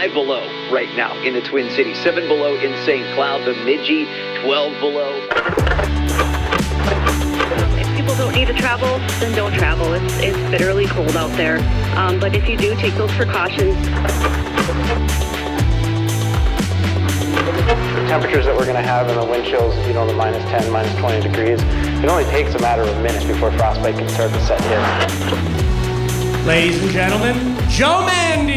5 below right now in the Twin Cities. 7 below in St. Cloud, Bemidji, 12 below. If people don't need to travel, then don't travel. It's bitterly cold out there. But if you do, take those precautions. The temperatures that we're going to have in the wind chills, the minus 10, minus 20 degrees, it only takes a matter of minutes before frostbite can start to set in. Ladies and gentlemen, Joe Mande!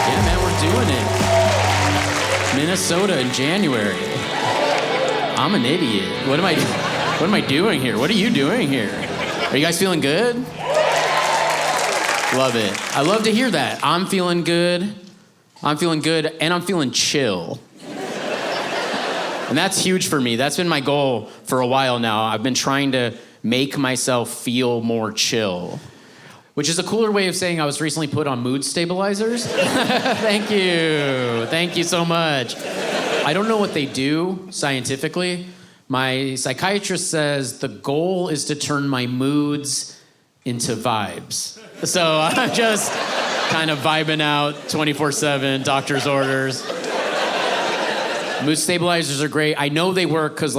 Yeah, man, we're doing it. Minnesota in January. I'm an idiot. What am I doing here? What are you doing here? Are you guys feeling good? Love it. I love to hear that. I'm feeling good, and I'm feeling chill. And that's huge for me. That's been my goal for a while now. I've been trying to make myself feel more chill, which is a cooler way of saying I was recently put on mood stabilizers. Thank you. Thank you so much. I don't know what they do scientifically. My psychiatrist says the goal is to turn my moods into vibes. So I'm just kind of vibing out 24/7, doctor's orders. Mood stabilizers are great. I know they work because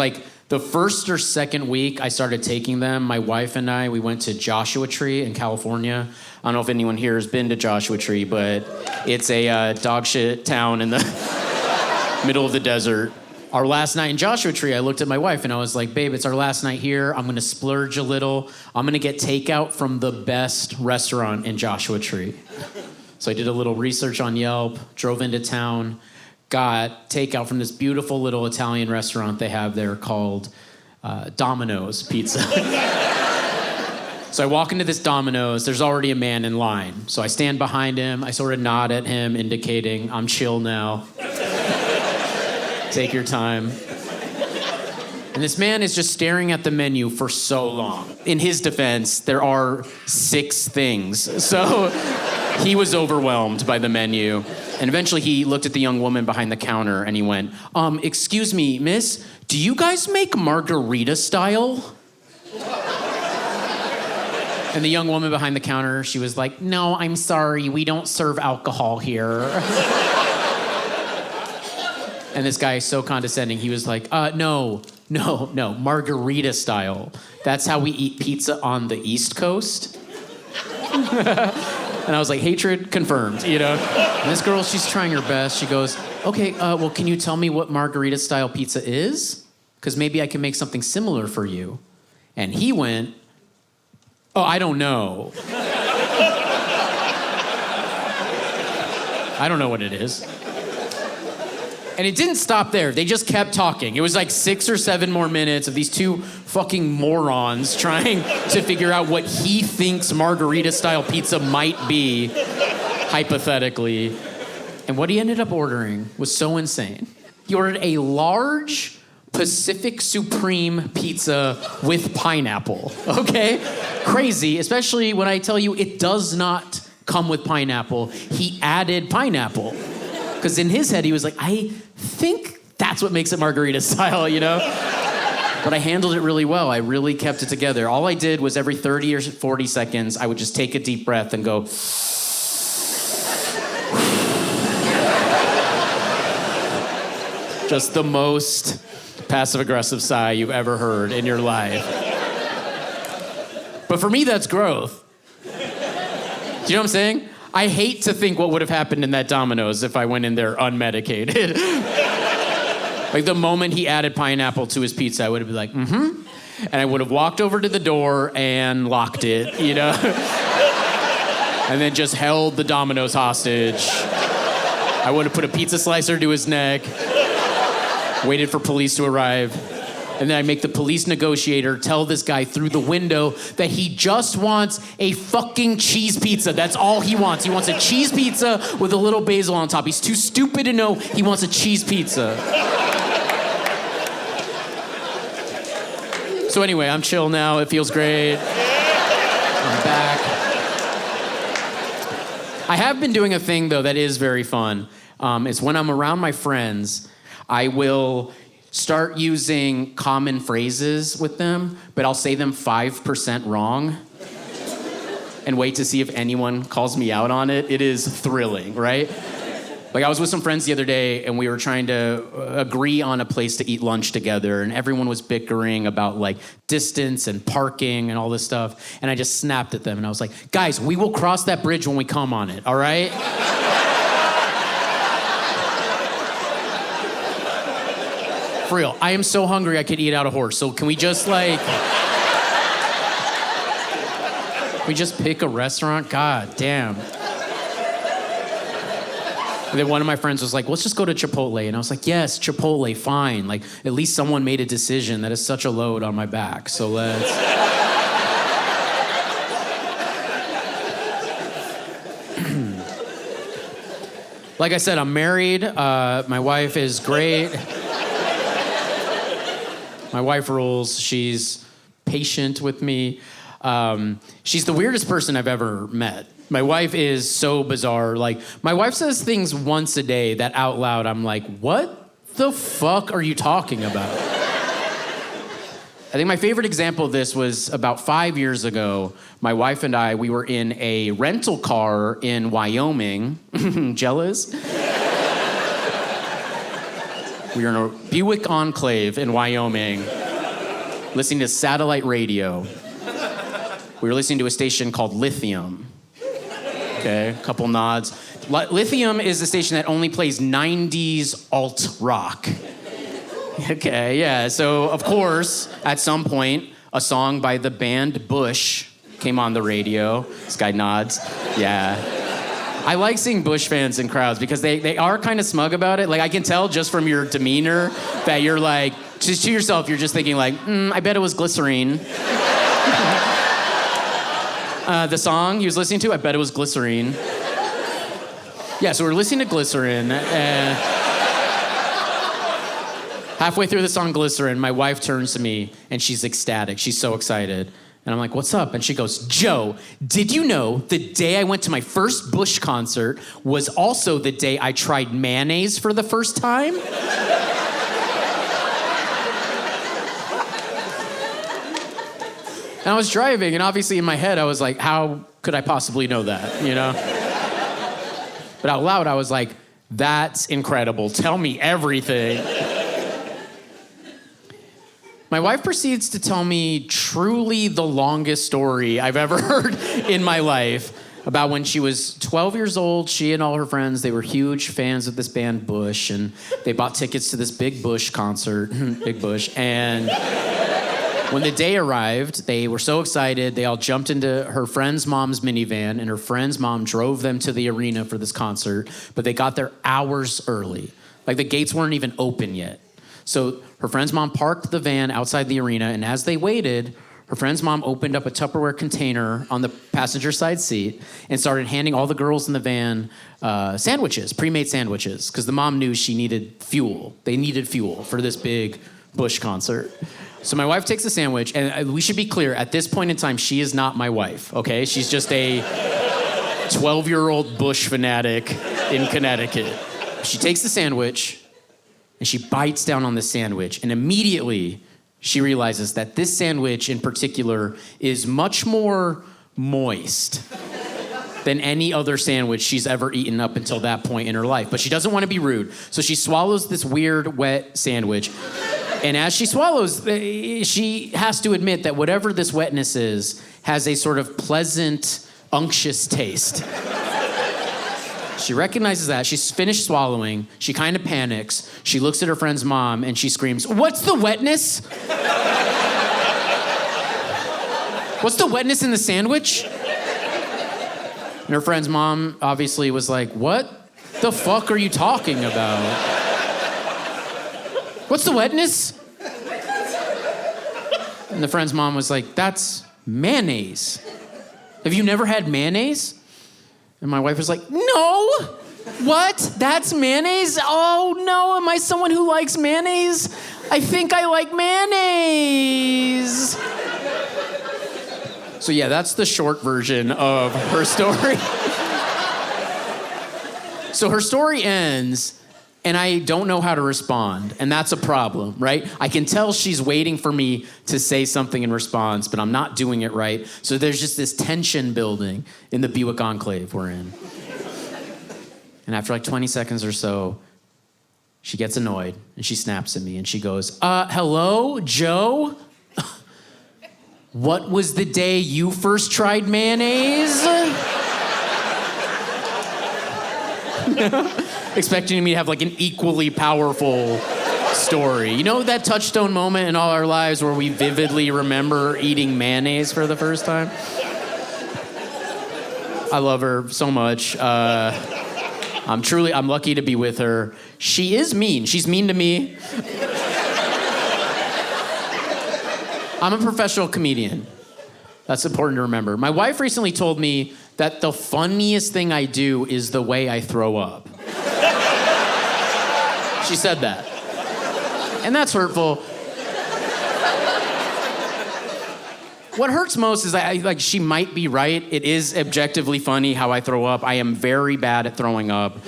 the first or second week I started taking them, my wife and I, we went to Joshua Tree in California. I don't know if anyone here has been to Joshua Tree, but it's a dog shit town in the middle of the desert. Our last night in Joshua Tree, I looked at my wife and I was like, babe, it's our last night here. I'm gonna splurge a little. I'm gonna get takeout from the best restaurant in Joshua Tree. So I did a little research on Yelp, drove into town, got takeout from this beautiful little Italian restaurant they have there called Domino's Pizza. So I walk into this Domino's, there's already a man in line. So I stand behind him, I sort of nod at him, indicating I'm chill now. Take your time. And this man is just staring at the menu for so long. In his defense, there are 6 things. So he was overwhelmed by the menu. And eventually he looked at the young woman behind the counter and he went, excuse me, miss, do you guys make margarita style? And the young woman behind the counter, she was like, no, I'm sorry, we don't serve alcohol here. And this guy is so condescending, he was like, no, margarita style. That's how we eat pizza on the East Coast. And I was like, hatred confirmed, And this girl, she's trying her best. She goes, okay, well, can you tell me what margarita style pizza is? Because maybe I can make something similar for you. And he went, oh, I don't know. I don't know what it is. And it didn't stop there. They just kept talking. It was 6 or 7 more minutes of these 2 fucking morons trying to figure out what he thinks margarita-style pizza might be, hypothetically. And what he ended up ordering was so insane. He ordered a large Pacific Supreme pizza with pineapple, okay? Crazy, especially when I tell you it does not come with pineapple. He added pineapple. Because in his head, he was like, I think that's what makes it margarita style, But I handled it really well. I really kept it together. All I did was every 30 or 40 seconds, I would just take a deep breath and go, just the most passive-aggressive sigh you've ever heard in your life. But for me, that's growth. Do you know what I'm saying? I hate to think what would have happened in that Domino's if I went in there unmedicated. The moment he added pineapple to his pizza, I would have been like, mm-hmm. And I would have walked over to the door and locked it, And then just held the Domino's hostage. I would have put a pizza slicer to his neck, waited for police to arrive. And then I make the police negotiator tell this guy through the window that he just wants a fucking cheese pizza. That's all he wants. He wants a cheese pizza with a little basil on top. He's too stupid to know he wants a cheese pizza. So anyway, I'm chill now. It feels great. I'm back. I have been doing a thing, though, that is very fun. It's when I'm around my friends, I will start using common phrases with them, but I'll say them 5% wrong and wait to see if anyone calls me out on it. It is thrilling, right? Like, I was with some friends the other day, and we were trying to agree on a place to eat lunch together, and everyone was bickering about, like, distance and parking and all this stuff, and I just snapped at them, and I was like, guys, we will cross that bridge when we come on it, all right? For real, I am so hungry I could eat out a horse, so can we just, like... we just pick a restaurant? God damn. And then one of my friends was like, let's just go to Chipotle. And I was like, yes, Chipotle, fine. Like, at least someone made a decision. That is such a load on my back. So let's... Like I said, I'm married. My wife is great. My wife rules. She's patient with me. She's the weirdest person I've ever met. My wife is so bizarre. Like, my wife says things once a day that out loud I'm like, what the fuck are you talking about? I think my favorite example of this was about 5 years ago. My wife and I, we were in a rental car in Wyoming. Jealous? We were in a Buick Enclave in Wyoming, listening to satellite radio. We were listening to a station called Lithium. Okay, a couple nods. Lithium is the station that only plays 90s alt rock. Okay, yeah, so of course, at some point, a song by the band Bush came on the radio. This guy nods. Yeah. I like seeing Bush fans in crowds because they are kind of smug about it. Like, I can tell just from your demeanor that you're like, just to yourself, you're just thinking like, I bet it was Glycerine. The song he was listening to, I bet it was Glycerine. Yeah, so we're listening to Glycerine. Halfway through the song Glycerine, my wife turns to me and she's ecstatic. She's so excited. And I'm like, what's up? And she goes, Joe, did you know the day I went to my first Bush concert was also the day I tried mayonnaise for the first time? And I was driving, and obviously in my head, I was like, how could I possibly know that, you know? But out loud, I was like, that's incredible. Tell me everything. My wife proceeds to tell me truly the longest story I've ever heard in my life about when she was 12 years old. She and all her friends, they were huge fans of this band Bush, and they bought tickets to this big Bush concert, Big Bush, and... when the day arrived, they were so excited, they all jumped into her friend's mom's minivan, and her friend's mom drove them to the arena for this concert, but they got there hours early. Like, the gates weren't even open yet. So her friend's mom parked the van outside the arena, and as they waited, her friend's mom opened up a Tupperware container on the passenger side seat and started handing all the girls in the van sandwiches, pre-made sandwiches, because the mom knew she needed fuel. They needed fuel for this big Bush concert. So my wife takes a sandwich, and we should be clear, at this point in time, she is not my wife, okay? She's just a 12-year-old Bush fanatic in Connecticut. She takes the sandwich, and she bites down on the sandwich, and immediately she realizes that this sandwich in particular is much more moist than any other sandwich she's ever eaten up until that point in her life. But she doesn't want to be rude, so she swallows this weird, wet sandwich. And as she swallows, she has to admit that whatever this wetness is has a sort of pleasant, unctuous taste. She recognizes that. She's finished swallowing. She kind of panics. She looks at her friend's mom and she screams, "What's the wetness? What's the wetness in the sandwich?" And her friend's mom obviously was like, "What the fuck are you talking about? What's the wetness?" And the friend's mom was like, "That's mayonnaise. Have you never had mayonnaise?" And my wife was like, "No, what? That's mayonnaise? Oh no, am I someone who likes mayonnaise? I think I like mayonnaise." So yeah, that's the short version of her story. So her story ends and I don't know how to respond, and that's a problem, right? I can tell she's waiting for me to say something in response, but I'm not doing it right. So there's just this tension building in the Buick Enclave we're in. And after like 20 seconds or so, she gets annoyed, and she snaps at me, and she goes, hello, Joe? What was the day you first tried mayonnaise? Expecting me to have like an equally powerful story. You know that touchstone moment in all our lives where we vividly remember eating mayonnaise for the first time? I love her so much. I'm lucky to be with her. She is mean. She's mean to me. I'm a professional comedian. That's important to remember. My wife recently told me that the funniest thing I do is the way I throw up. She said that. And that's hurtful. What hurts most is she might be right. It is objectively funny how I throw up. I am very bad at throwing up.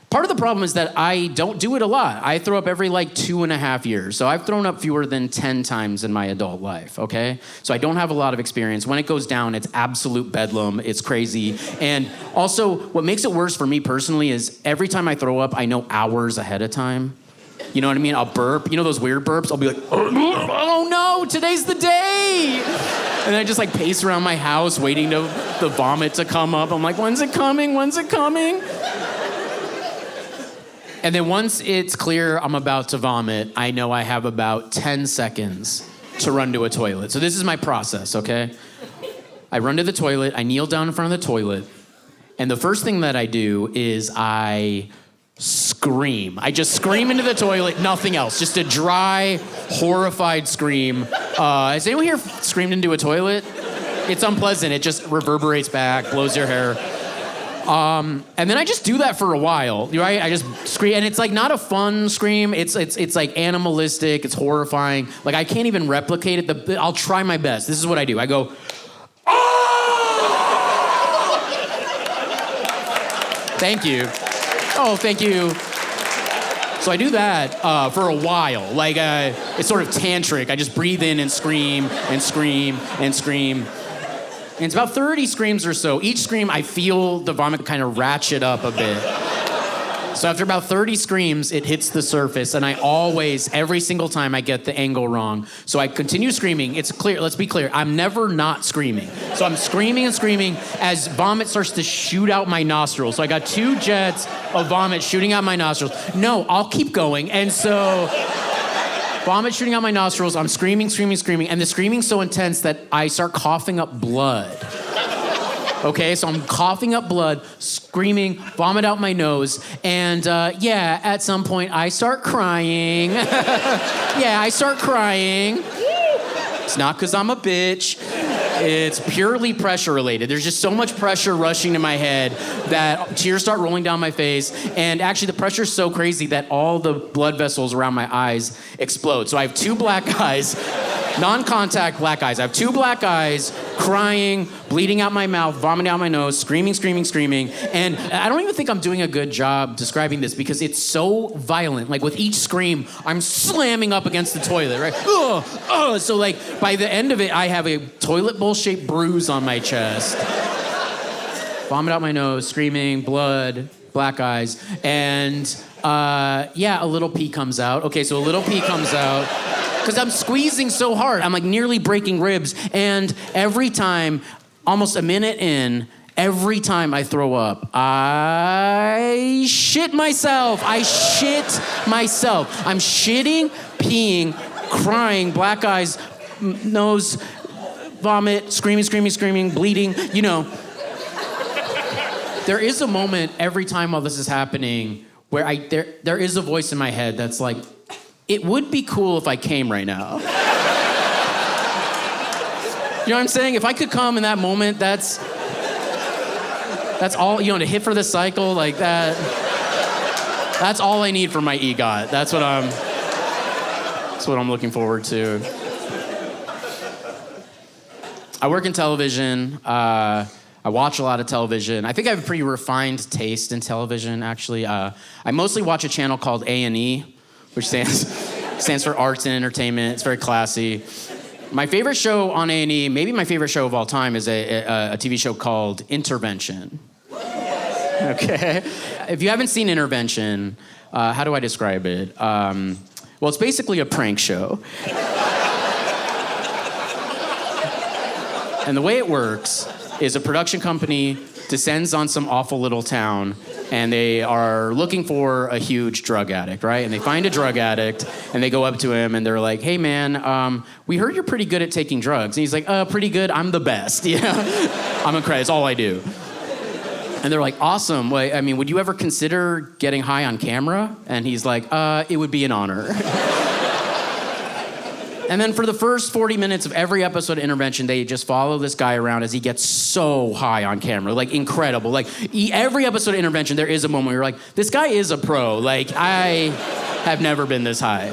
Part of the problem is that I don't do it a lot. I throw up every 2.5 years. So I've thrown up fewer than 10 times in my adult life, okay? So I don't have a lot of experience. When it goes down, it's absolute bedlam. It's crazy. And also, what makes it worse for me personally is every time I throw up, I know hours ahead of time. You know what I mean? I'll burp. You know those weird burps? I'll be like, oh no, today's the day. And I just pace around my house waiting to the vomit to come up. I'm like, when's it coming? When's it coming? And then once it's clear I'm about to vomit, I know I have about 10 seconds to run to a toilet. So this is my process, okay? I run to the toilet, I kneel down in front of the toilet, and the first thing that I do is I scream. I just scream into the toilet, nothing else. Just a dry, horrified scream. Has anyone here screamed into a toilet? It's unpleasant. It just reverberates back, blows your hair. And then I just do that for a while, right? I just scream, and it's not a fun scream. It's animalistic. It's horrifying. I can't even replicate it. I'll try my best. This is what I do. I go, oh! Thank you. Oh, thank you. So I do that for a while. It's sort of tantric. I just breathe in and scream and scream and scream. And it's about 30 screams or so. Each scream, I feel the vomit kind of ratchet up a bit. So after about 30 screams, it hits the surface, and I always, every single time, I get the angle wrong. So I continue screaming. It's clear, let's be clear, I'm never not screaming. So I'm screaming and screaming as vomit starts to shoot out my nostrils. So I got 2 jets of vomit shooting out my nostrils. No, I'll keep going. And so vomit shooting out my nostrils, I'm screaming, screaming, screaming, and the screaming's so intense that I start coughing up blood. Okay, so I'm coughing up blood, screaming, vomit out my nose, and at some point I start crying. I start crying. It's not because I'm a bitch. It's purely pressure related. There's just so much pressure rushing to my head that tears start rolling down my face. And actually the pressure's so crazy that all the blood vessels around my eyes explode. So I have 2 black eyes, non-contact black eyes. I have 2 black eyes, crying, bleeding out my mouth, vomiting out my nose, screaming, screaming, screaming. And I don't even think I'm doing a good job describing this because it's so violent. With each scream, I'm slamming up against the toilet, right? So by the end of it, I have a toilet bowl-shaped bruise on my chest. Vomit out my nose, screaming, blood, black eyes, and a little pee comes out. Okay, so a little pee comes out. Because I'm squeezing so hard. I'm nearly breaking ribs. And every time, almost a minute in, every time I throw up, I shit myself. I'm shitting, peeing, crying, black eyes, nose, vomit, screaming, screaming, screaming, bleeding, There is a moment every time while this is happening where there is a voice in my head that's like, it would be cool if I came right now. You know what I'm saying? If I could come in that moment, that's all, to hit for the cycle, that. That's all I need for my EGOT. That's what I'm looking forward to. I work in television. I I watch a lot of television. I think I have a pretty refined taste in television, actually. I mostly watch a channel called A&E, which stands for Arts and Entertainment. It's very classy. My favorite show on A&E, maybe my favorite show of all time, is a TV show called Intervention. Okay? If you haven't seen Intervention, how do I describe it? Well, it's basically a prank show. And the way it works is a production company descends on some awful little town, and they are looking for a huge drug addict, right? And they find a drug addict, and they go up to him, and they're like, hey, man, we heard you're pretty good at taking drugs. And he's like, pretty good, I'm the best, you know? I'm a credit, it's all I do. And they're like, awesome, well, I mean, would you ever consider getting high on camera? And he's like, it would be an honor. And then for the first 40 minutes of every episode of Intervention, they just follow this guy around as he gets so high on camera, like incredible. Like every episode of Intervention, there is a moment where you're like, this guy is a pro. Like I have never been this high.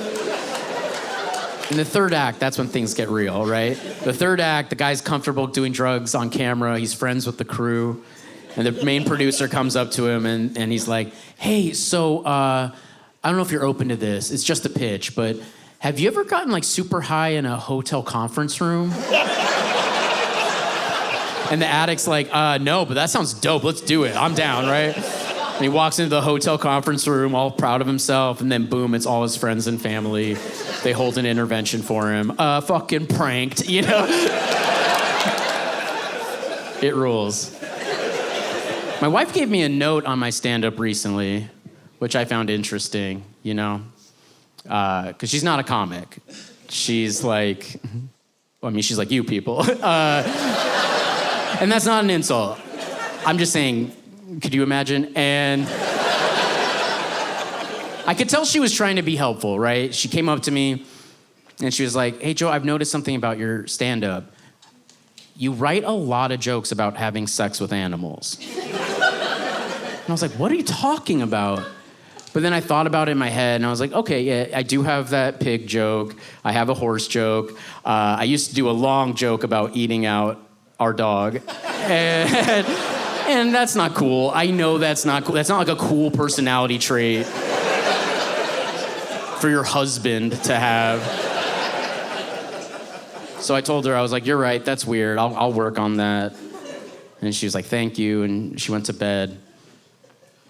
In the third act, that's when things get real, right? The third act, the guy's comfortable doing drugs on camera. He's friends with the crew. And the main producer comes up to him and he's like, hey, so I don't know if you're open to this. It's just a pitch, but have you ever gotten like super high in a hotel conference room? And the addict's like, no, but that sounds dope. Let's do it. I'm down, right? And he walks into the hotel conference room all proud of himself, and then boom, it's all his friends and family. They hold an intervention for him. Fucking pranked, you know? It rules. My wife gave me a note on my stand-up recently, which I found interesting, you know? Because she's not a comic. She's like, well, I mean, she's like you people. And that's not an insult. I'm just saying, could you imagine? And I could tell she was trying to be helpful, right? She came up to me and she was like, hey, Joe, I've noticed something about your stand-up. You write a lot of jokes about having sex with animals. And I was like, what are you talking about? But then I thought about it in my head, and I was like, okay, yeah, I do have that pig joke. I have a horse joke. I used to do a long joke about eating out our dog. And that's not cool. I know that's not cool. That's not like a cool personality trait for your husband to have. So I told her, I was like, you're right, that's weird. I'll work on that. And she was like, thank you, and she went to bed.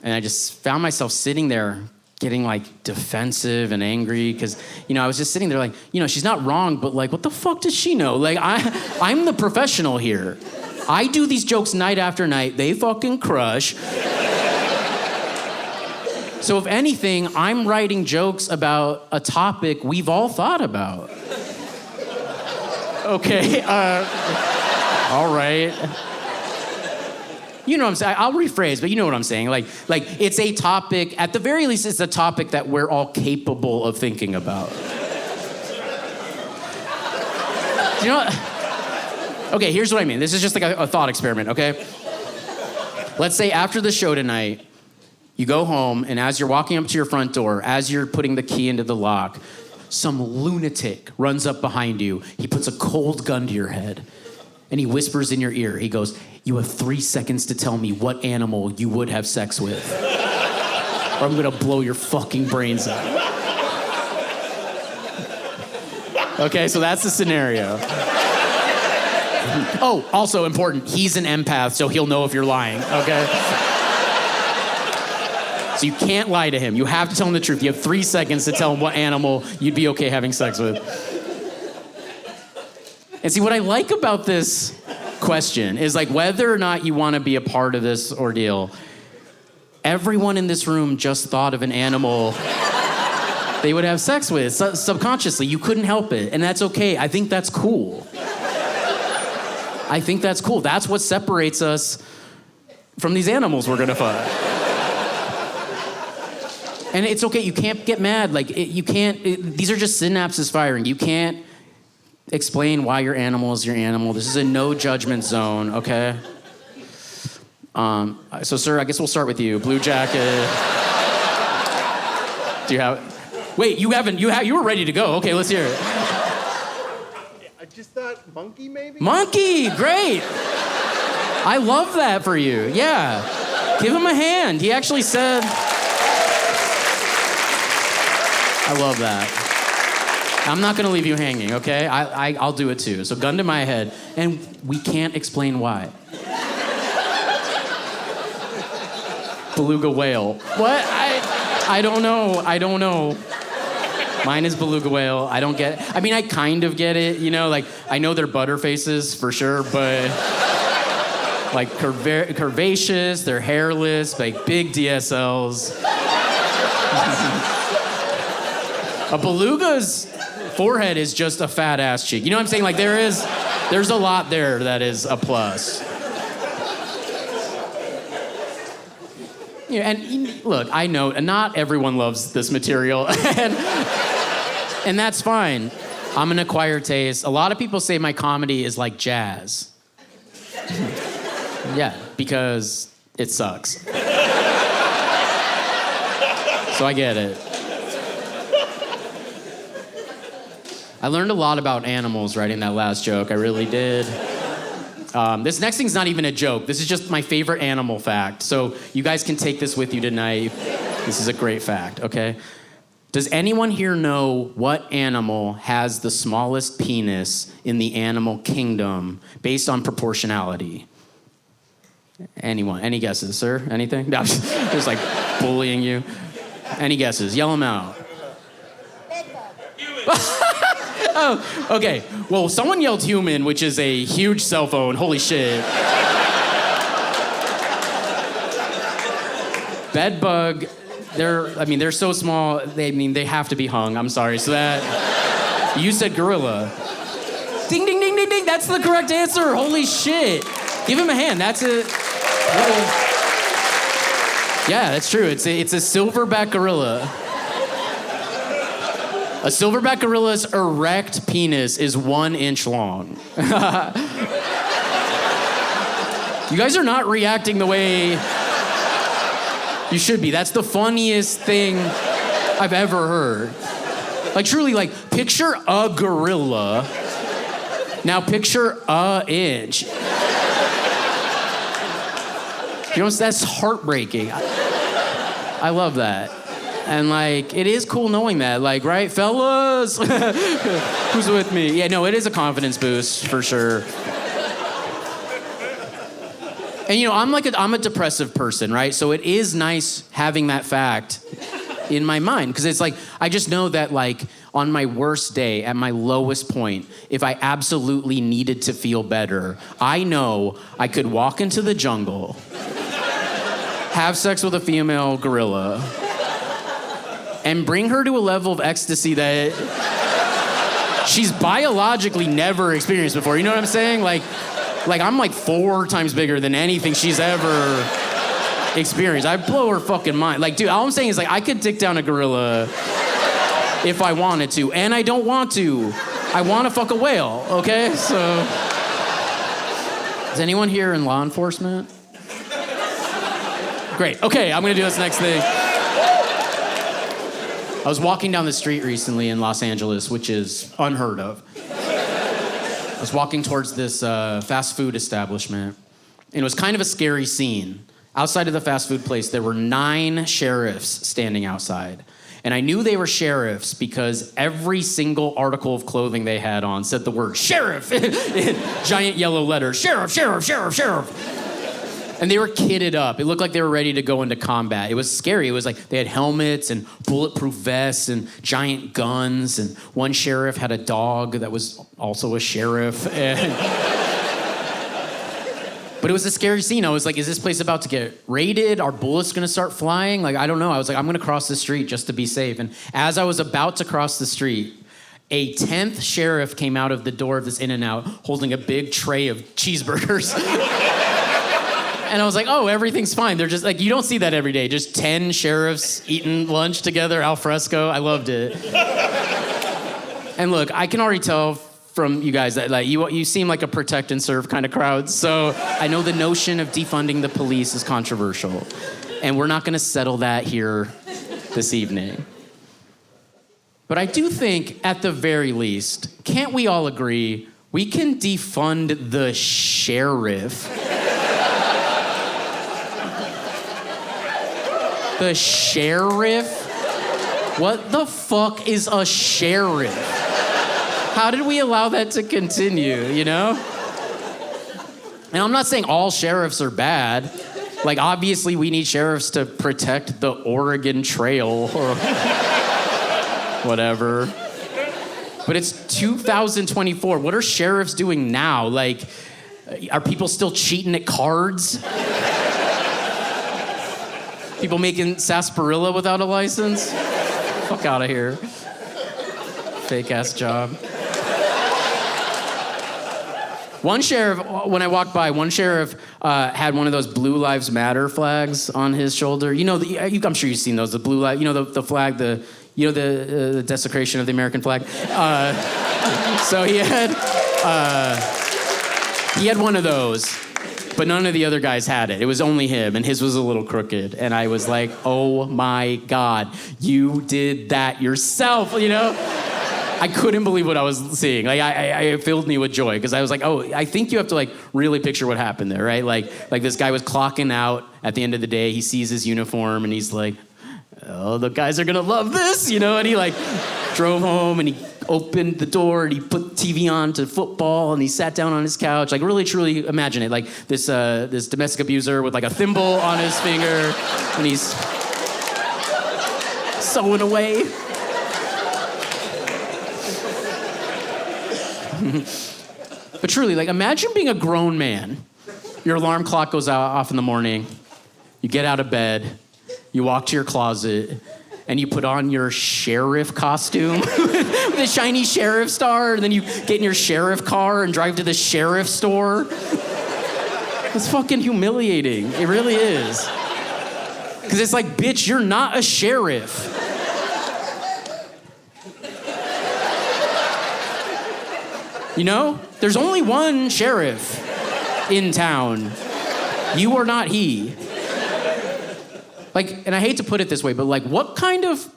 And I just found myself sitting there getting like defensive and angry because, you know, I was just sitting there like, you know, she's not wrong, but like, what the fuck does she know? Like, I'm the professional here. I do these jokes night after night. They fucking crush. So if anything, I'm writing jokes about a topic we've all thought about. Okay, all right. You know what I'm saying? I'll rephrase, but you know what I'm saying. Like it's a topic, at the very least, it's a topic that we're all capable of thinking about. You know what? Okay, here's what I mean. This is just like a thought experiment, okay? Let's say after the show tonight, you go home, and as you're walking up to your front door, as you're putting the key into the lock, some lunatic runs up behind you. He puts a cold gun to your head, and he whispers in your ear. He goes, you have 3 seconds to tell me what animal you would have sex with, or I'm gonna blow your fucking brains out. Okay, so that's the scenario. Oh, also important, he's an empath, so he'll know if you're lying, okay? So you can't lie to him. You have to tell him the truth. You have 3 seconds to tell him what animal you'd be okay having sex with. And see, what I like about this question is like whether or not you want to be a part of this ordeal, everyone in this room just thought of an animal they would have sex with subconsciously. You couldn't help it, and that's okay. I think that's cool. I think that's cool. That's what separates us from these animals we're gonna fuck. And it's okay. You can't get mad. Like you can't. These are just synapses firing. You can't explain why your animal is your animal. This is a no judgment zone, okay? So, sir, I guess we'll start with you. Blue jacket. Do you have? Wait, you haven't. You were ready to go. Okay, let's hear it. I just thought monkey, maybe. Monkey, great. I love that for you. Yeah. Give him a hand. He actually said... I love that. I'm not going to leave you hanging, okay? I'll do it too. So gun to my head. And we can't explain why. Beluga whale. What? I don't know. I don't know. Mine is beluga whale. I don't get it. I mean, I kind of get it, you know? Like, I know they're butterfaces for sure, but... like, curvaceous, they're hairless, like, big DSLs. A beluga's forehead is just a fat ass cheek. You know what I'm saying? Like, there's a lot there that is a plus. Yeah, and look, I know not everyone loves this material, and that's fine. I'm an acquired taste. A lot of people say my comedy is like jazz. Yeah, because it sucks. So I get it. I learned a lot about animals writing that last joke. I really did. This next thing's not even a joke. This is just my favorite animal fact. So you guys can take this with you tonight. This is a great fact, okay? Does anyone here know what animal has the smallest penis in the animal kingdom based on proportionality? Anyone? Any guesses, sir? Anything? No, I'm just like bullying you. Any guesses? Yell them out. Oh, okay. Well, someone yelled human, which is a huge cell phone. Holy shit. Bedbug, they're so small, they have to be hung. I'm sorry. So that, you said gorilla. Ding, ding, ding, ding, ding. That's the correct answer. Holy shit. Give him a hand. That's it. Yeah, that's true. It's a silverback gorilla. A silverback gorilla's erect penis is 1 inch long. You guys are not reacting the way you should be. That's the funniest thing I've ever heard. Like, truly, like, picture a gorilla. Now picture a inch. You know, that's heartbreaking. I love that. And, like, it is cool knowing that. Like, right, fellas? Who's with me? Yeah, no, it is a confidence boost, for sure. And, you know, I'm a depressive person, right? So it is nice having that fact in my mind. Because it's like, I just know that, like, on my worst day, at my lowest point, if I absolutely needed to feel better, I know I could walk into the jungle, have sex with a female gorilla, and bring her to a level of ecstasy that she's biologically never experienced before. You know what I'm saying? Like I'm like 4 times bigger than anything she's ever experienced. I blow her fucking mind. Like, dude, all I'm saying is, like, I could dick down a gorilla if I wanted to, and I don't want to. I want to fuck a whale, okay? So, is anyone here in law enforcement? Great, okay, I'm gonna do this next thing. I was walking down the street recently in Los Angeles, which is unheard of. I was walking towards this fast food establishment, and it was kind of a scary scene. Outside of the fast food place, there were 9 sheriffs standing outside. And I knew they were sheriffs because every single article of clothing they had on said the word sheriff in giant yellow letters. Sheriff, sheriff, sheriff, sheriff. And they were kitted up. It looked like they were ready to go into combat. It was scary. It was like they had helmets and bulletproof vests and giant guns. And one sheriff had a dog that was also a sheriff. But it was a scary scene. I was like, is this place about to get raided? Are bullets gonna start flying? Like, I don't know. I was like, I'm gonna cross the street just to be safe. And as I was about to cross the street, a 10th sheriff came out of the door of this In-N-Out holding a big tray of cheeseburgers. And I was like, oh, everything's fine. They're just like, you don't see that every day. Just 10 sheriffs eating lunch together, al fresco. I loved it. And look, I can already tell from you guys that, like, you seem like a protect and serve kind of crowd. So I know the notion of defunding the police is controversial. And we're not gonna settle that here this evening. But I do think, at the very least, can't we all agree we can defund the sheriff The sheriff? What the fuck is a sheriff? How did we allow that to continue, you know? And I'm not saying all sheriffs are bad. Like, obviously, we need sheriffs to protect the Oregon Trail or whatever. But it's 2024. What are sheriffs doing now? Like, are people still cheating at cards? People making sarsaparilla without a license? Fuck out of here. Fake ass job. One sheriff, when I walked by, one sheriff had one of those Blue Lives Matter flags on his shoulder. You know, I'm sure you've seen those. The blue light, you know, the flag, the desecration of the American flag. So he had one of those, but none of the other guys had it. It was only him, and his was a little crooked. And I was like, oh my God, you did that yourself, you know? I couldn't believe what I was seeing. Like, it filled me with joy, because I was like, oh, I think you have to, like, really picture what happened there, right? Like this guy was clocking out at the end of the day. He sees his uniform, and he's like, oh, the guys are gonna love this, you know? And he, like, drove home, and he opened the door, and he put TV on to football, and he sat down on his couch. Like, really, truly imagine it. Like, this domestic abuser with, like, a thimble on his finger, and he's sewing away. But truly, like, imagine being a grown man. Your alarm clock goes off in the morning. You get out of bed. You walk to your closet. And you put on your sheriff costume with a shiny sheriff star. And then you get in your sheriff car and drive to the sheriff store. It's fucking humiliating. It really is. Because it's like, bitch, you're not a sheriff. You know? There's only one sheriff in town. You are not he. Like, and I hate to put it this way, but like, what kind of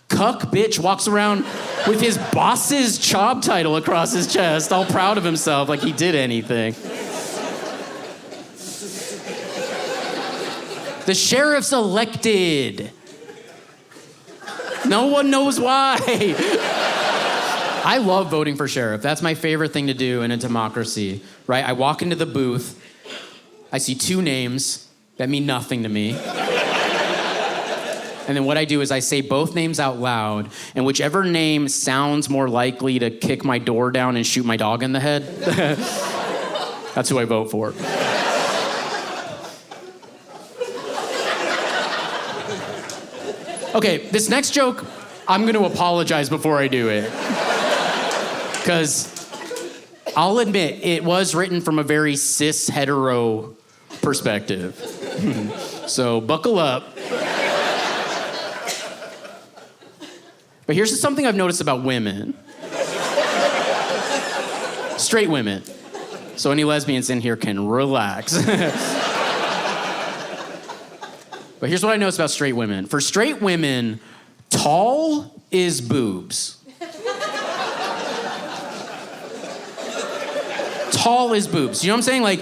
cuck bitch walks around with his boss's job title across his chest, all proud of himself, like he did anything? The sheriff's elected. No one knows why. I love voting for sheriff. That's my favorite thing to do in a democracy, right? I walk into the booth, I see two names that mean nothing to me. And then what I do is I say both names out loud, and whichever name sounds more likely to kick my door down and shoot my dog in the head, that's who I vote for. Okay, this next joke, I'm going to apologize before I do it. Because I'll admit, it was written from a very cis hetero perspective. So buckle up. But here's something I've noticed about women. Straight women. So any lesbians in here can relax. But here's what I noticed about straight women. For straight women, tall is boobs. Tall is boobs. You know what I'm saying? Like,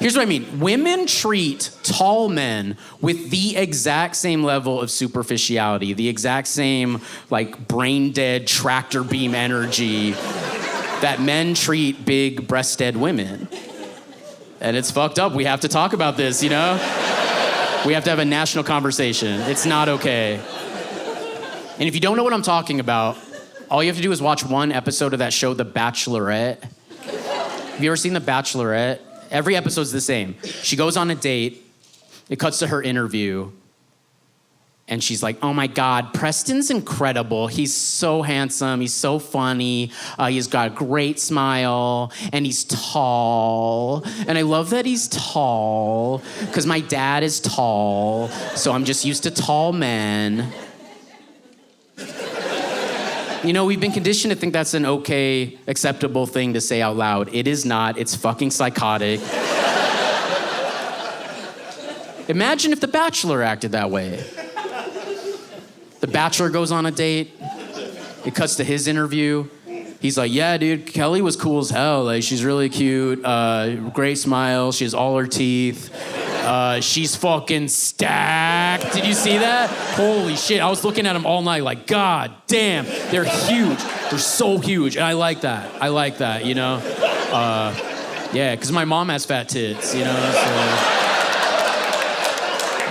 here's what I mean. Women treat tall men with the exact same level of superficiality, the exact same, like, brain-dead tractor beam energy that men treat big breasted women. And it's fucked up. We have to talk about this, you know? We have to have a national conversation. It's not okay. And if you don't know what I'm talking about, all you have to do is watch one episode of that show, The Bachelorette. Have you ever seen The Bachelorette? Every episode's the same. She goes on a date. It cuts to her interview. And she's like, oh my God, Preston's incredible. He's so handsome. He's so funny. He's got a great smile. And he's tall. And I love that he's tall because my dad is tall. So I'm just used to tall men. You know, we've been conditioned to think that's an okay, acceptable thing to say out loud. It is not. It's fucking psychotic. Imagine if The Bachelor acted that way. The Bachelor goes on a date. It cuts to his interview. he's like, yeah, dude, Kelly was cool as hell. Like, she's really cute, great smile. She has all her teeth. She's fucking stacked. Did you see that? Holy shit. I was looking at them all night like, God damn, they're huge. They're so huge. And I like that, you know? Yeah, because my mom has fat tits, you know? So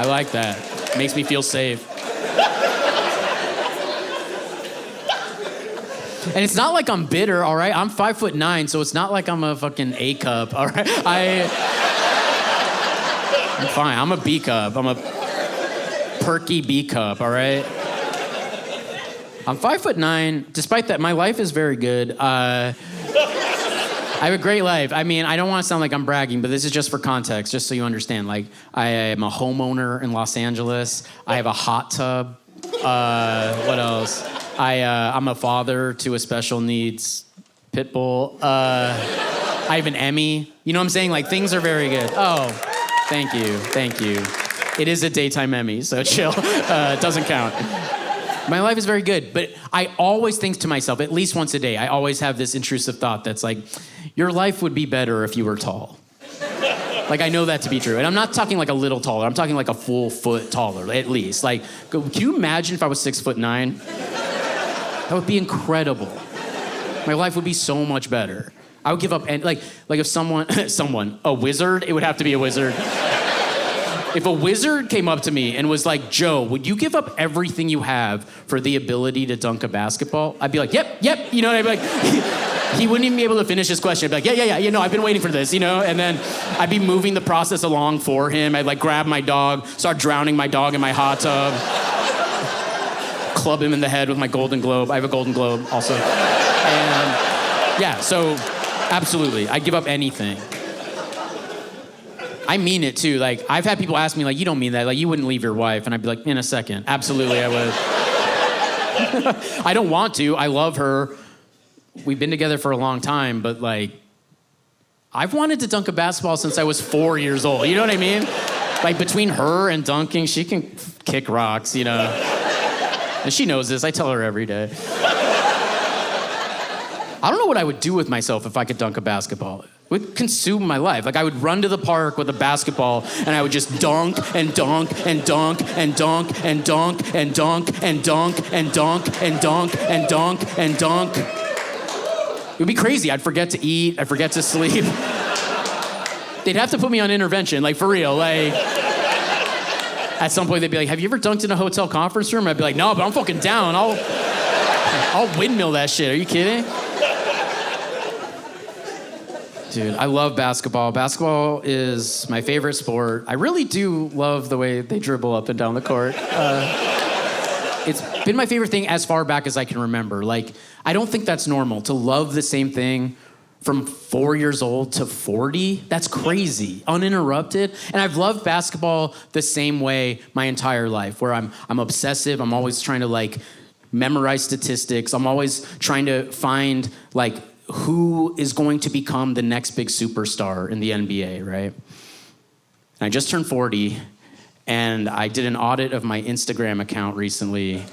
I like that. Makes me feel safe. And it's not like I'm bitter, all right? I'm 5'9", so it's not like I'm a fucking A cup, all right? I'm fine. I'm a B cup. I'm a perky B cup, all right? I'm 5'9". Despite that, my life is very good. I have a great life. I mean, I don't want to sound like I'm bragging, but this is just for context, just so you understand. Like, I am a homeowner in Los Angeles. I have a hot tub. What else? I'm a father to a special needs pit bull. I have an Emmy. You know what I'm saying? Like, things are very good. Oh, thank you. It is a daytime Emmy, so chill. It doesn't count. My life is very good, but I always think to myself, at least once a day, I always have this intrusive thought that's like, your life would be better if you were tall. Like, I know that to be true. And I'm not talking like a little taller. I'm talking like a full foot taller, at least. Like, can you imagine if I was 6'9"? That would be incredible. My life would be so much better. I would give up, and like if someone, a wizard, it would have to be a wizard. If a wizard came up to me and was like, Joe, would you give up everything you have for the ability to dunk a basketball? I'd be like, yep. You know, I'd be like, he wouldn't even be able to finish his question. I'd be like, yeah, you know, I've been waiting for this, you know? And then I'd be moving the process along for him. I'd like grab my dog, start drowning my dog in my hot tub, club him in the head with my Golden Globe. I have a Golden Globe also. And yeah, so absolutely, I'd give up anything. I mean it too. Like, I've had people ask me, like, you don't mean that. Like, you wouldn't leave your wife. And I'd be like, in a second. Absolutely, I would. I don't want to. I love her. We've been together for a long time, but like, I've wanted to dunk a basketball since I was 4 years old. You know what I mean? Like, between her and dunking, she can kick rocks, you know? And she knows this. I tell her every day. I don't know what I would do with myself if I could dunk a basketball. It would consume my life. Like, I would run to the park with a basketball and I would just dunk and dunk and dunk and dunk and dunk and dunk and dunk and dunk and dunk and dunk and dunk. It would be crazy. I'd forget to eat. I'd forget to sleep. They'd have to put me on intervention, like, for real. Like, at some point they'd be like, have you ever dunked in a hotel conference room? I'd be like, no, but I'm fucking down. I'll windmill that shit. Are you kidding? Dude, I love basketball. Basketball is my favorite sport. I really do love the way they dribble up and down the court. It's been my favorite thing as far back as I can remember. Like, I don't think that's normal to love the same thing from 4 years old to 40. That's crazy, uninterrupted. And I've loved basketball the same way my entire life, where I'm obsessive. I'm always trying to like memorize statistics. I'm always trying to find like who is going to become the next big superstar in the NBA, right? And I just turned 40, and I did an audit of my Instagram account recently.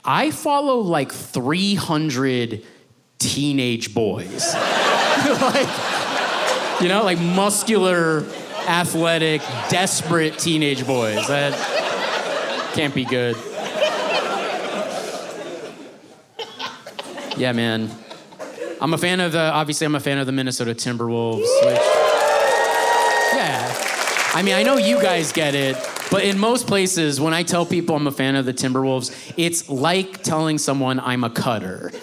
I follow like 300 teenage boys. Like, you know, like muscular, athletic, desperate teenage boys. That can't be good. Yeah, man. I'm a fan of the Minnesota Timberwolves, which, yeah. I mean, I know you guys get it, but in most places, when I tell people I'm a fan of the Timberwolves, it's like telling someone I'm a cutter. You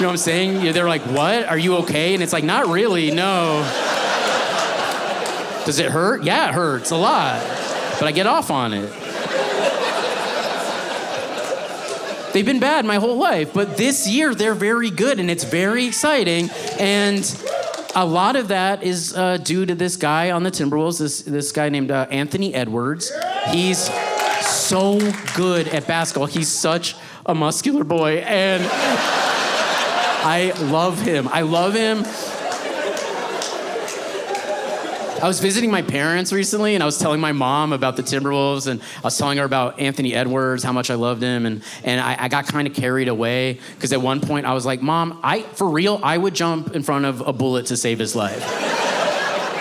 know what I'm saying? They're like, what? Are you okay? And it's like, not really, no. Does it hurt? Yeah, it hurts a lot, but I get off on it. They've been bad my whole life, but this year they're very good, and it's very exciting. And a lot of that is due to this guy on the Timberwolves, this guy named Anthony Edwards. He's so good at basketball. He's such a muscular boy, and I love him. I was visiting my parents recently, and I was telling my mom about the Timberwolves, and I was telling her about Anthony Edwards, how much I loved him, and I got kind of carried away, because at one point I was like, Mom, for real, I would jump in front of a bullet to save his life.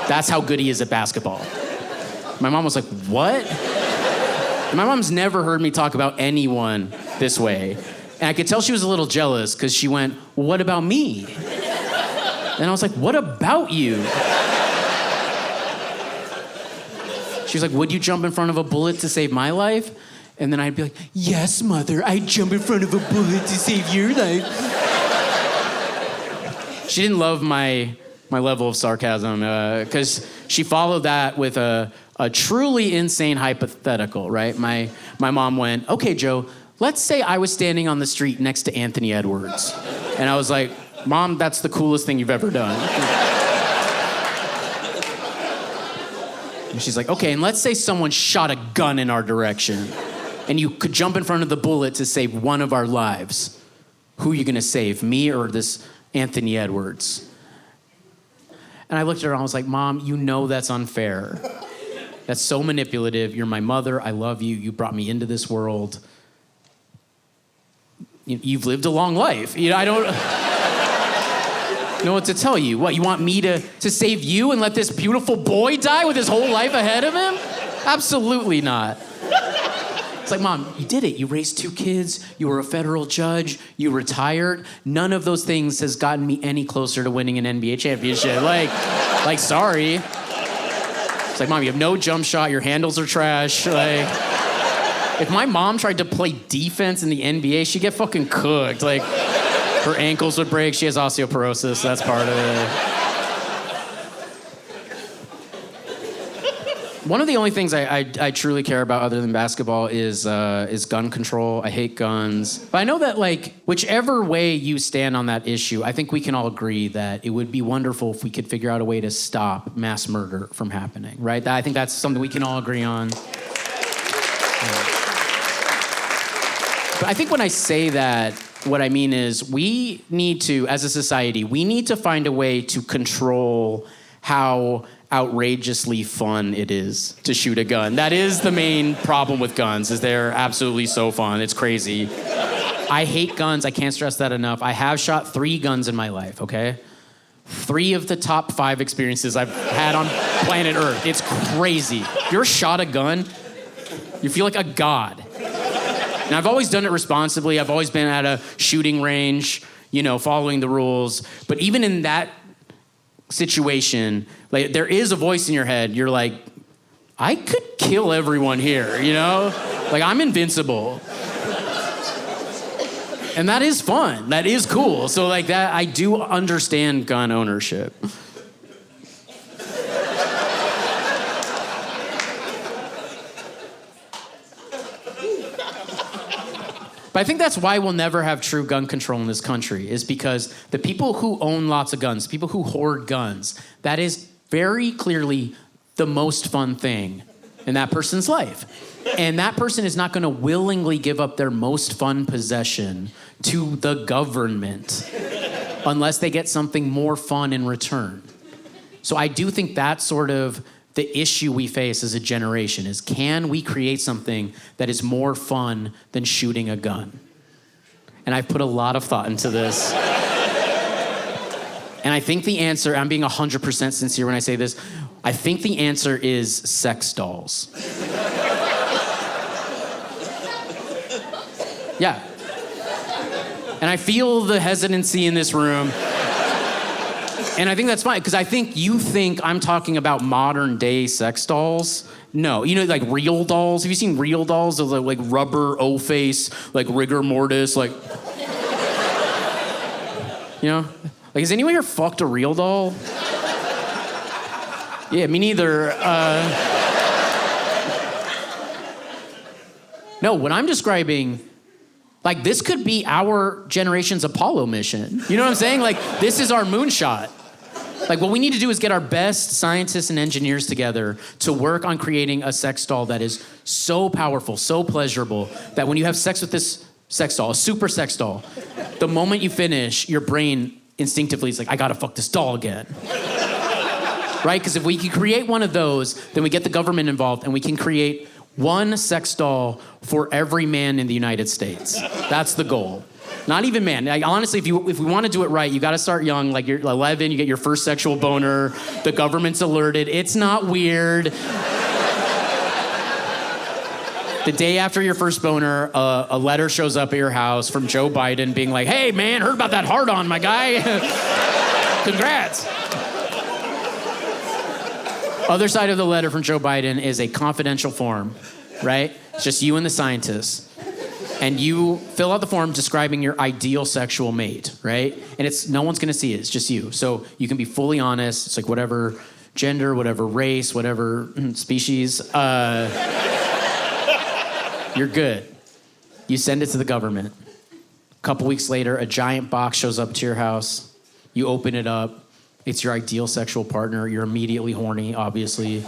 That's how good he is at basketball. My mom was like, what? And my mom's never heard me talk about anyone this way. And I could tell she was a little jealous, because she went, well, what about me? And I was like, what about you? She was like, would you jump in front of a bullet to save my life? And then I'd be like, yes, mother, I'd jump in front of a bullet to save your life. She didn't love my level of sarcasm, because she followed that with a truly insane hypothetical, right? My mom went, okay, Joe, let's say I was standing on the street next to Anthony Edwards. And I was like, Mom, that's the coolest thing you've ever done. And she's like, okay, and let's say someone shot a gun in our direction, and you could jump in front of the bullet to save one of our lives. Who are you gonna save, me or this Anthony Edwards? And I looked at her and I was like, Mom, you know that's unfair. That's so manipulative. You're my mother, I love you, you brought me into this world. You've lived a long life. I don't know what to tell you. What, you want me to save you and let this beautiful boy die with his whole life ahead of him? Absolutely not. It's like, Mom, you did it. You raised 2 kids, you were a federal judge, you retired. None of those things has gotten me any closer to winning an NBA championship. Like, sorry. It's like, Mom, you have no jump shot, your handles are trash. Like, if my mom tried to play defense in the NBA, she'd get fucking cooked. Like, her ankles would break. She has osteoporosis. That's part of it. One of the only things I truly care about other than basketball is gun control. I hate guns. But I know that, like, whichever way you stand on that issue, I think we can all agree that it would be wonderful if we could figure out a way to stop mass murder from happening, right? I think that's something we can all agree on. But I think when I say that, what I mean is we need to, as a society, we need to find a way to control how outrageously fun it is to shoot a gun. That is the main problem with guns, is they're absolutely so fun. It's crazy. I hate guns. I can't stress that enough. I have shot 3 guns in my life, okay? 3 of the top 5 experiences I've had on planet Earth. It's crazy. If you're shot a gun, you feel like a god. And I've always done it responsibly. I've always been at a shooting range, following the rules. But even in that situation, like, there is a voice in your head. You're like, I could kill everyone here, Like, I'm invincible. And that is fun. That is cool. So, like, that, I do understand gun ownership. But I think that's why we'll never have true gun control in this country, is because the people who own lots of guns, people who hoard guns, that is very clearly the most fun thing in that person's life. And that person is not going to willingly give up their most fun possession to the government unless they get something more fun in return. So I do think that's sort of the issue we face as a generation, is can we create something that is more fun than shooting a gun? And I've put a lot of thought into this. And I think the answer, I'm being 100% sincere when I say this, I think the answer is sex dolls. Yeah. And I feel the hesitancy in this room. And I think that's fine, because I think you think I'm talking about modern day sex dolls. No, like real dolls. Have you seen real dolls of like rubber O-face, like rigor mortis, like, like, has anyone here fucked a real doll? Yeah, me neither. No, what I'm describing, like, this could be our generation's Apollo mission. You know what I'm saying? Like, this is our moonshot. Like, what we need to do is get our best scientists and engineers together to work on creating a sex doll that is so powerful, so pleasurable, that when you have sex with this sex doll, a super sex doll, the moment you finish, your brain instinctively is like, I gotta fuck this doll again. right? Because if we can create one of those, then we get the government involved and we can create one sex doll for every man in the United States. That's the goal. Not even man. Like, honestly, if we want to do it right, you got to start young. Like you're 11, you get your first sexual boner. The government's alerted. It's not weird. The day after your first boner, a letter shows up at your house from Joe Biden being like, hey, man, heard about that hard-on, my guy. Congrats. Other side of the letter from Joe Biden is a confidential form, right? It's just you and the scientist. And you fill out the form describing your ideal sexual mate, right? And it's no one's going to see it. It's just you. So you can be fully honest. It's like whatever gender, whatever race, whatever species. You're good. You send it to the government. A couple weeks later, a giant box shows up to your house. You open it up. It's your ideal sexual partner. You're immediately horny, obviously.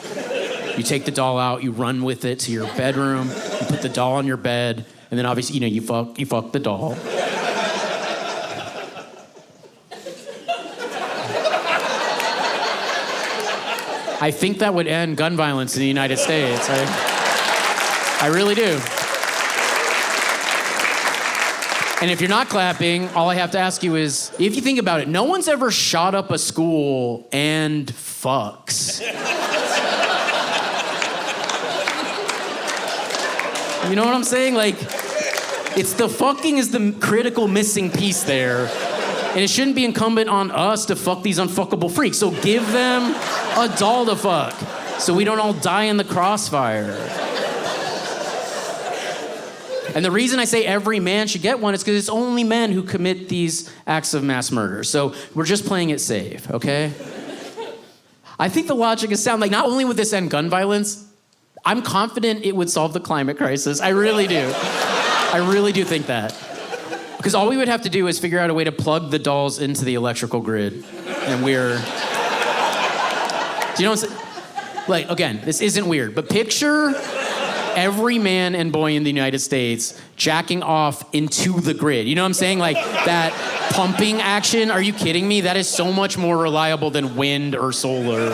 You take the doll out. You run with it to your bedroom. You put the doll on your bed. And then obviously, you fuck the doll. I think that would end gun violence in the United States. I really do. And if you're not clapping, all I have to ask you is, if you think about it, no one's ever shot up a school and fucks. You know what I'm saying? Like, it's the fucking is the critical missing piece there. And it shouldn't be incumbent on us to fuck these unfuckable freaks. So give them a doll to fuck so we don't all die in the crossfire. And the reason I say every man should get one is because it's only men who commit these acts of mass murder. So we're just playing it safe, okay? I think the logic is sound. Like, not only would this end gun violence, I'm confident it would solve the climate crisis. I really do. I really do think that. Because all we would have to do is figure out a way to plug the dolls into the electrical grid. And we're... Do you know what I'm saying? Like, again, this isn't weird, but picture every man and boy in the United States jacking off into the grid. You know what I'm saying? Like, that pumping action, are you kidding me? That is so much more reliable than wind or solar.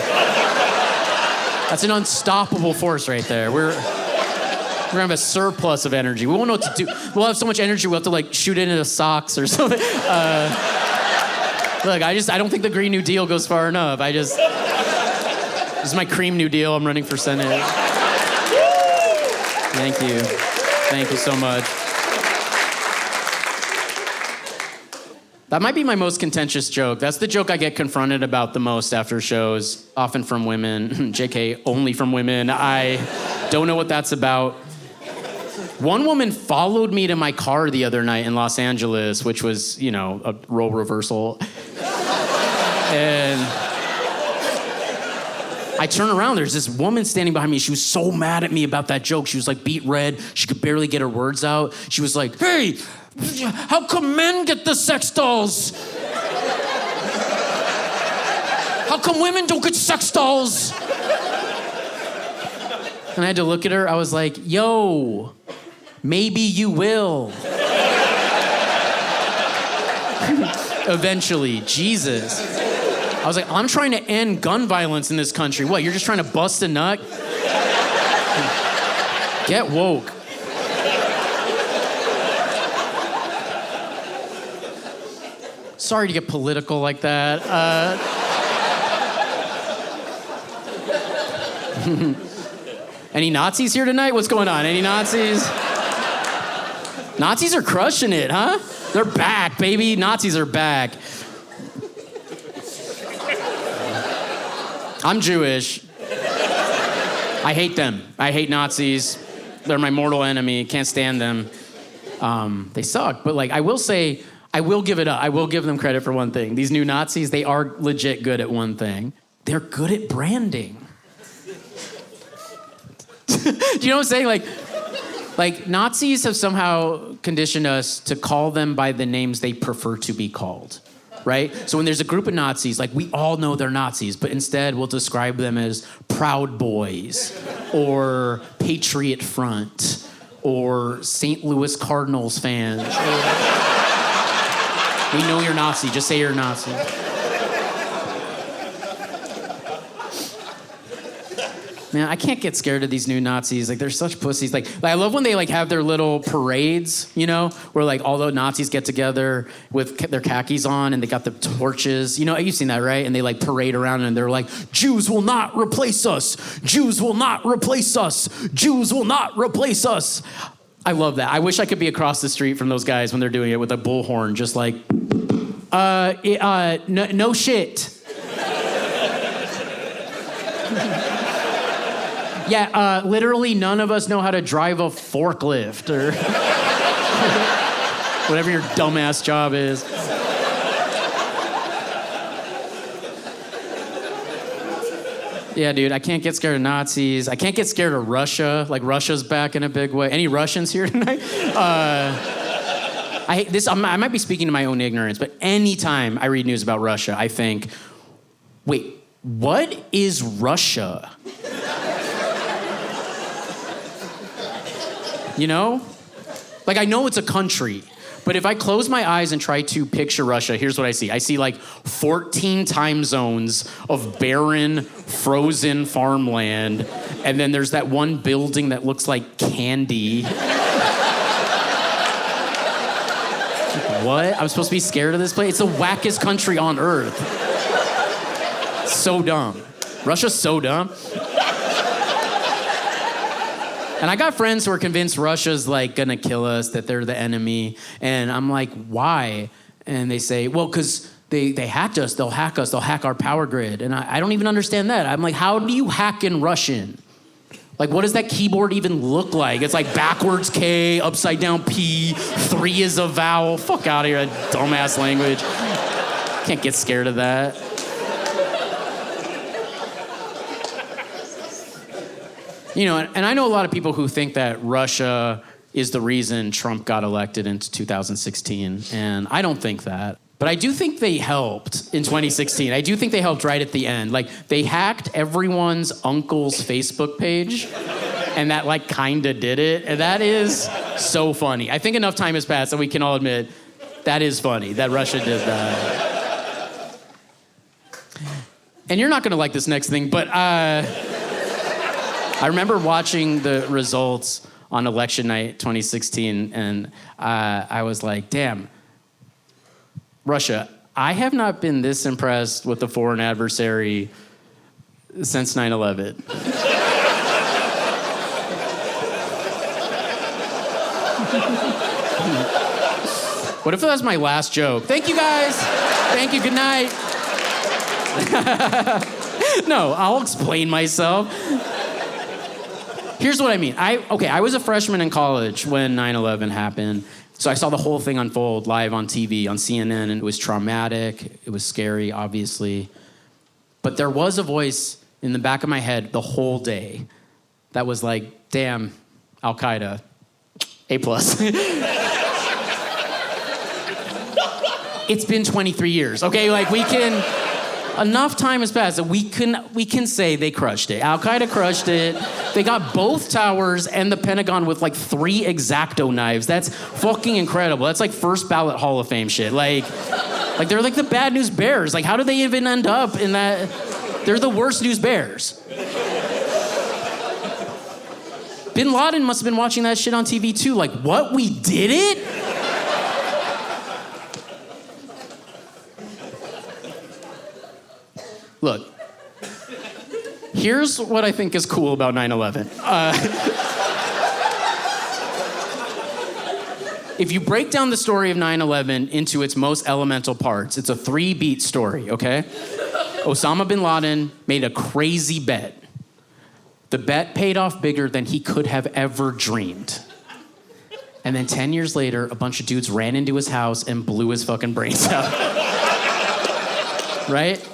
That's an unstoppable force right there. We're gonna have a surplus of energy. We won't know what to do. We'll have so much energy we'll have to like shoot it into socks or something. Look, I don't think the Green New Deal goes far enough. This is my cream New Deal. I'm running for Senate. Thank you. Thank you so much. That might be my most contentious joke. That's the joke I get confronted about the most after shows, often from women. JK, only from women. I don't know what that's about. One woman followed me to my car the other night in Los Angeles, which was, a role reversal. And I turn around, there's this woman standing behind me. She was so mad at me about that joke. She was like beet red. She could barely get her words out. She was like, hey, how come men get the sex dolls? How come women don't get sex dolls? And I had to look at her. I was like, yo, maybe you will. Eventually, Jesus. I was like, I'm trying to end gun violence in this country. What, you're just trying to bust a nut? Get woke. Sorry to get political like that. Any Nazis here tonight? What's going on? Any Nazis? Nazis are crushing it, huh? They're back, baby. Nazis are back. I'm Jewish. I hate them. I hate Nazis. They're my mortal enemy. Can't stand them. They suck. But I will say, I will give it up. I will give them credit for one thing. These new Nazis, they are legit good at one thing. They're good at branding. Do you know what I'm saying? Like Nazis have somehow conditioned us to call them by the names they prefer to be called, right? So when there's a group of Nazis, we all know they're Nazis, but instead we'll describe them as Proud Boys or Patriot Front or St. Louis Cardinals fans. We know you're Nazi. Just say you're Nazi. Man, I can't get scared of these new Nazis. Like, they're such pussies. Like I love when they like have their little parades, you know, where like all the Nazis get together with their khakis on and they got the torches. You know, you've seen that, right? And they like parade around and they're like, Jews will not replace us. Jews will not replace us. Jews will not replace us. I love that. I wish I could be across the street from those guys when they're doing it with a bullhorn, just like, no shit. Yeah, literally none of us know how to drive a forklift or whatever your dumbass job is. Yeah, dude, I can't get scared of Nazis. I can't get scared of Russia. Like, Russia's back in a big way. Any Russians here tonight? I hate this. I might be speaking to my own ignorance, but anytime I read news about Russia, I think, wait, what is Russia? You know? Like, I know it's a country, but if I close my eyes and try to picture Russia, here's what I see. I see like 14 time zones of barren, frozen farmland, and then there's that one building that looks like candy. What? I'm supposed to be scared of this place? It's the wackest country on earth. So dumb. Russia's so dumb. And I got friends who are convinced Russia's like gonna kill us, that they're the enemy. And I'm like, why? And they say, well, because they hacked us, they'll hack our power grid. And I don't even understand that. I'm like, how do you hack in Russian? Like, what does that keyboard even look like? It's like backwards K, upside down P, 3 is a vowel. Fuck out of here, that dumbass language. Can't get scared of that. You know, and I know a lot of people who think that Russia is the reason Trump got elected in 2016, and I don't think that. But I do think they helped in 2016. I do think they helped right at the end. Like, they hacked everyone's uncle's Facebook page, and that, like, kinda did it. And that is so funny. I think enough time has passed that we can all admit that is funny, that Russia did that. And you're not gonna like this next thing, but I remember watching the results on election night 2016, and I was like, damn, Russia, I have not been this impressed with a foreign adversary since 9/11. What if that was my last joke? Thank you, guys. Thank you, good night. No, I'll explain myself. Here's what I mean. I was a freshman in college when 9/11 happened. So I saw the whole thing unfold live on TV, on CNN, and it was traumatic. It was scary, obviously. But there was a voice in the back of my head the whole day that was like, damn, Al-Qaeda, A+. It's been 23 years, okay? Like, enough time has passed that we can say they crushed it. Al-Qaeda crushed it. They got both towers and the Pentagon with like 3 X-Acto knives. That's fucking incredible. That's like first ballot Hall of Fame shit. Like they're like the bad news bears. Like, how did they even end up in that? They're the worst news bears. Bin Laden must have been watching that shit on TV too. Like, what? We did it? Look, here's what I think is cool about 9/11. If you break down the story of 9/11 into its most elemental parts, it's a 3-beat story, okay? Osama bin Laden made a crazy bet. The bet paid off bigger than he could have ever dreamed. And then 10 years later, a bunch of dudes ran into his house and blew his fucking brains out. Right?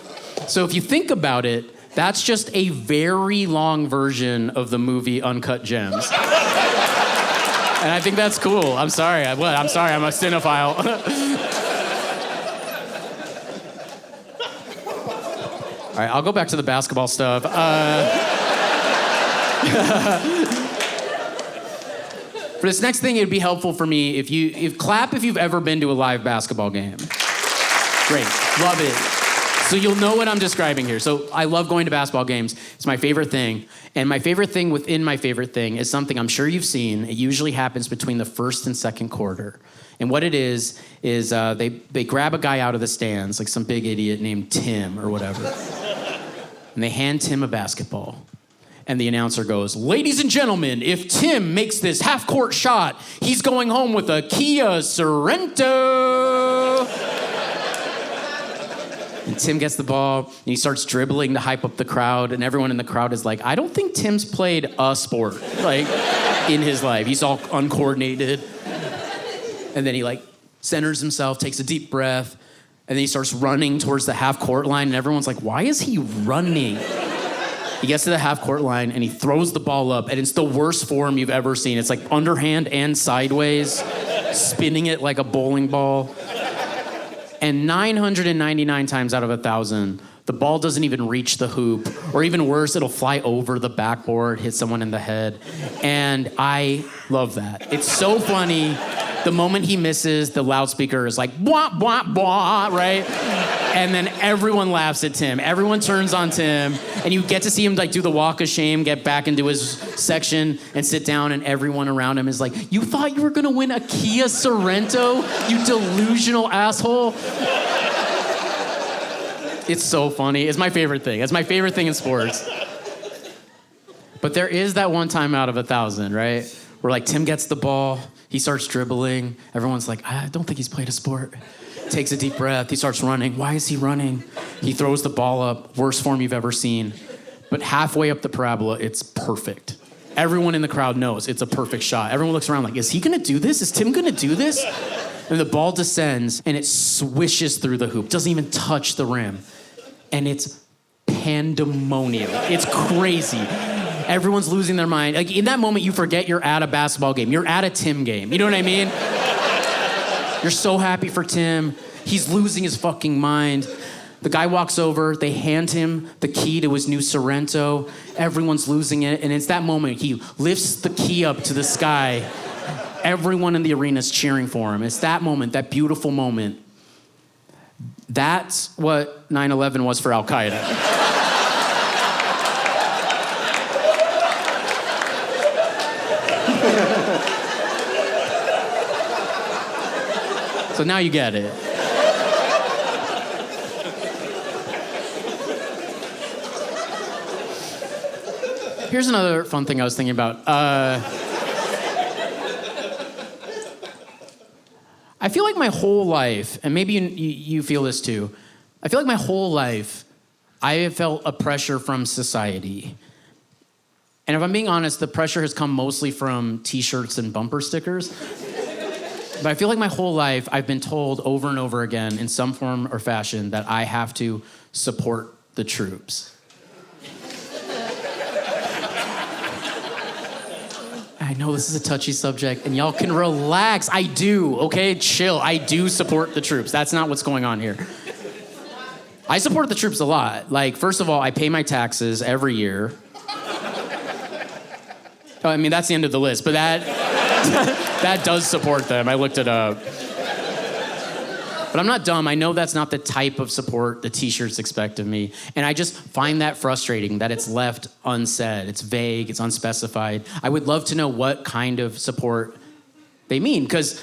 So if you think about it, that's just a very long version of the movie Uncut Gems. And I think that's cool. I'm sorry. I'm a cinephile. All right, I'll go back to the basketball stuff. For this next thing, it'd be helpful for me if clap if you've ever been to a live basketball game. Great, love it. So you'll know what I'm describing here. So I love going to basketball games. It's my favorite thing. And my favorite thing within my favorite thing is something I'm sure you've seen. It usually happens between the first and second quarter. And what it is they grab a guy out of the stands, like some big idiot named Tim or whatever. And they hand Tim a basketball. And the announcer goes, "Ladies and gentlemen, if Tim makes this half-court shot, he's going home with a Kia Sorento." And Tim gets the ball, and he starts dribbling to hype up the crowd, and everyone in the crowd is like, I don't think Tim's played a sport, like, in his life. He's all uncoordinated. And then he, like, centers himself, takes a deep breath, and then he starts running towards the half-court line, and everyone's like, why is he running? He gets to the half-court line, and he throws the ball up, and it's the worst form you've ever seen. It's like underhand and sideways, spinning it like a bowling ball. And 999 times out of 1,000, the ball doesn't even reach the hoop, or even worse, it'll fly over the backboard, hit someone in the head. And I love that. It's so funny. The moment he misses, the loudspeaker is like, bwah, bwah, bwah, right? And then everyone laughs at Tim. Everyone turns on Tim, and you get to see him like do the walk of shame, get back into his section and sit down, and everyone around him is like, you thought you were gonna win a Kia Sorento, you delusional asshole? It's so funny. It's my favorite thing. It's my favorite thing in sports. But there is that one time out of 1,000, right? Where like Tim gets the ball, he starts dribbling. Everyone's like, I don't think he's played a sport. Takes a deep breath. He starts running. Why is he running? He throws the ball up. Worst form you've ever seen. But halfway up the parabola, it's perfect. Everyone in the crowd knows it's a perfect shot. Everyone looks around like, is he gonna do this? Is Tim gonna do this? And the ball descends and it swishes through the hoop. Doesn't even touch the rim. And it's pandemonium. It's crazy. Everyone's losing their mind. Like in that moment, you forget you're at a basketball game. You're at a Tim game. You know what I mean? You're so happy for Tim. He's losing his fucking mind. The guy walks over. They hand him the key to his new Sorento. Everyone's losing it. And it's that moment he lifts the key up to the sky. Everyone in the arena is cheering for him. It's that moment, that beautiful moment. That's what 9/11 was for Al-Qaeda. So now you get it. Here's another fun thing I was thinking about. I feel like my whole life, and maybe you feel this too, I feel like my whole life I have felt a pressure from society. And if I'm being honest, the pressure has come mostly from t-shirts and bumper stickers. But I feel like my whole life I've been told over and over again in some form or fashion that I have to support the troops. I know this is a touchy subject and y'all can relax. I do, okay? Chill. I do support the troops. That's not what's going on here. I support the troops a lot. Like, first of all, I pay my taxes every year. I mean, that's the end of the list, but that does support them. I looked it up. But I'm not dumb. I know that's not the type of support the t-shirts expect of me. And I just find that frustrating that it's left unsaid. It's vague, it's unspecified. I would love to know what kind of support they mean. Because,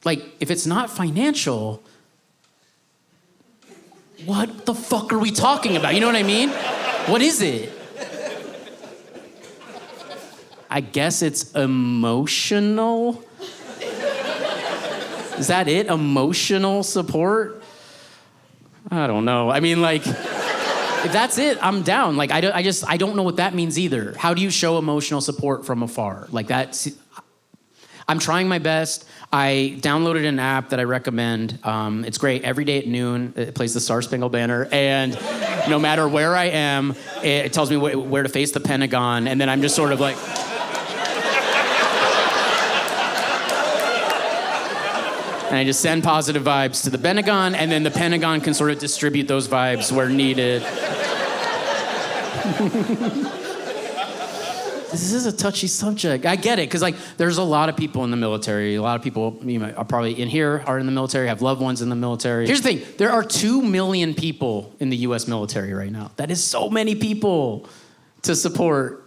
like, if it's not financial, what the fuck are we talking about? You know what I mean? What is it? I guess it's emotional. Is that it? Emotional support? I don't know. I mean, like, if that's it, I'm down. Like, I don't know what that means either. How do you show emotional support from afar? Like, I'm trying my best. I downloaded an app that I recommend. It's great. Every day at noon, it plays the Star Spangled Banner. And no matter where I am, it tells me where to face the Pentagon. And then I'm just sort of like... And I just send positive vibes to the Pentagon, and then the Pentagon can sort of distribute those vibes where needed. this is a touchy subject. I get it, because like there's a lot of people in the military. A lot of people are probably in here are in the military, have loved ones in the military. Here's the thing, there are 2 million people in the US military right now. That is so many people to support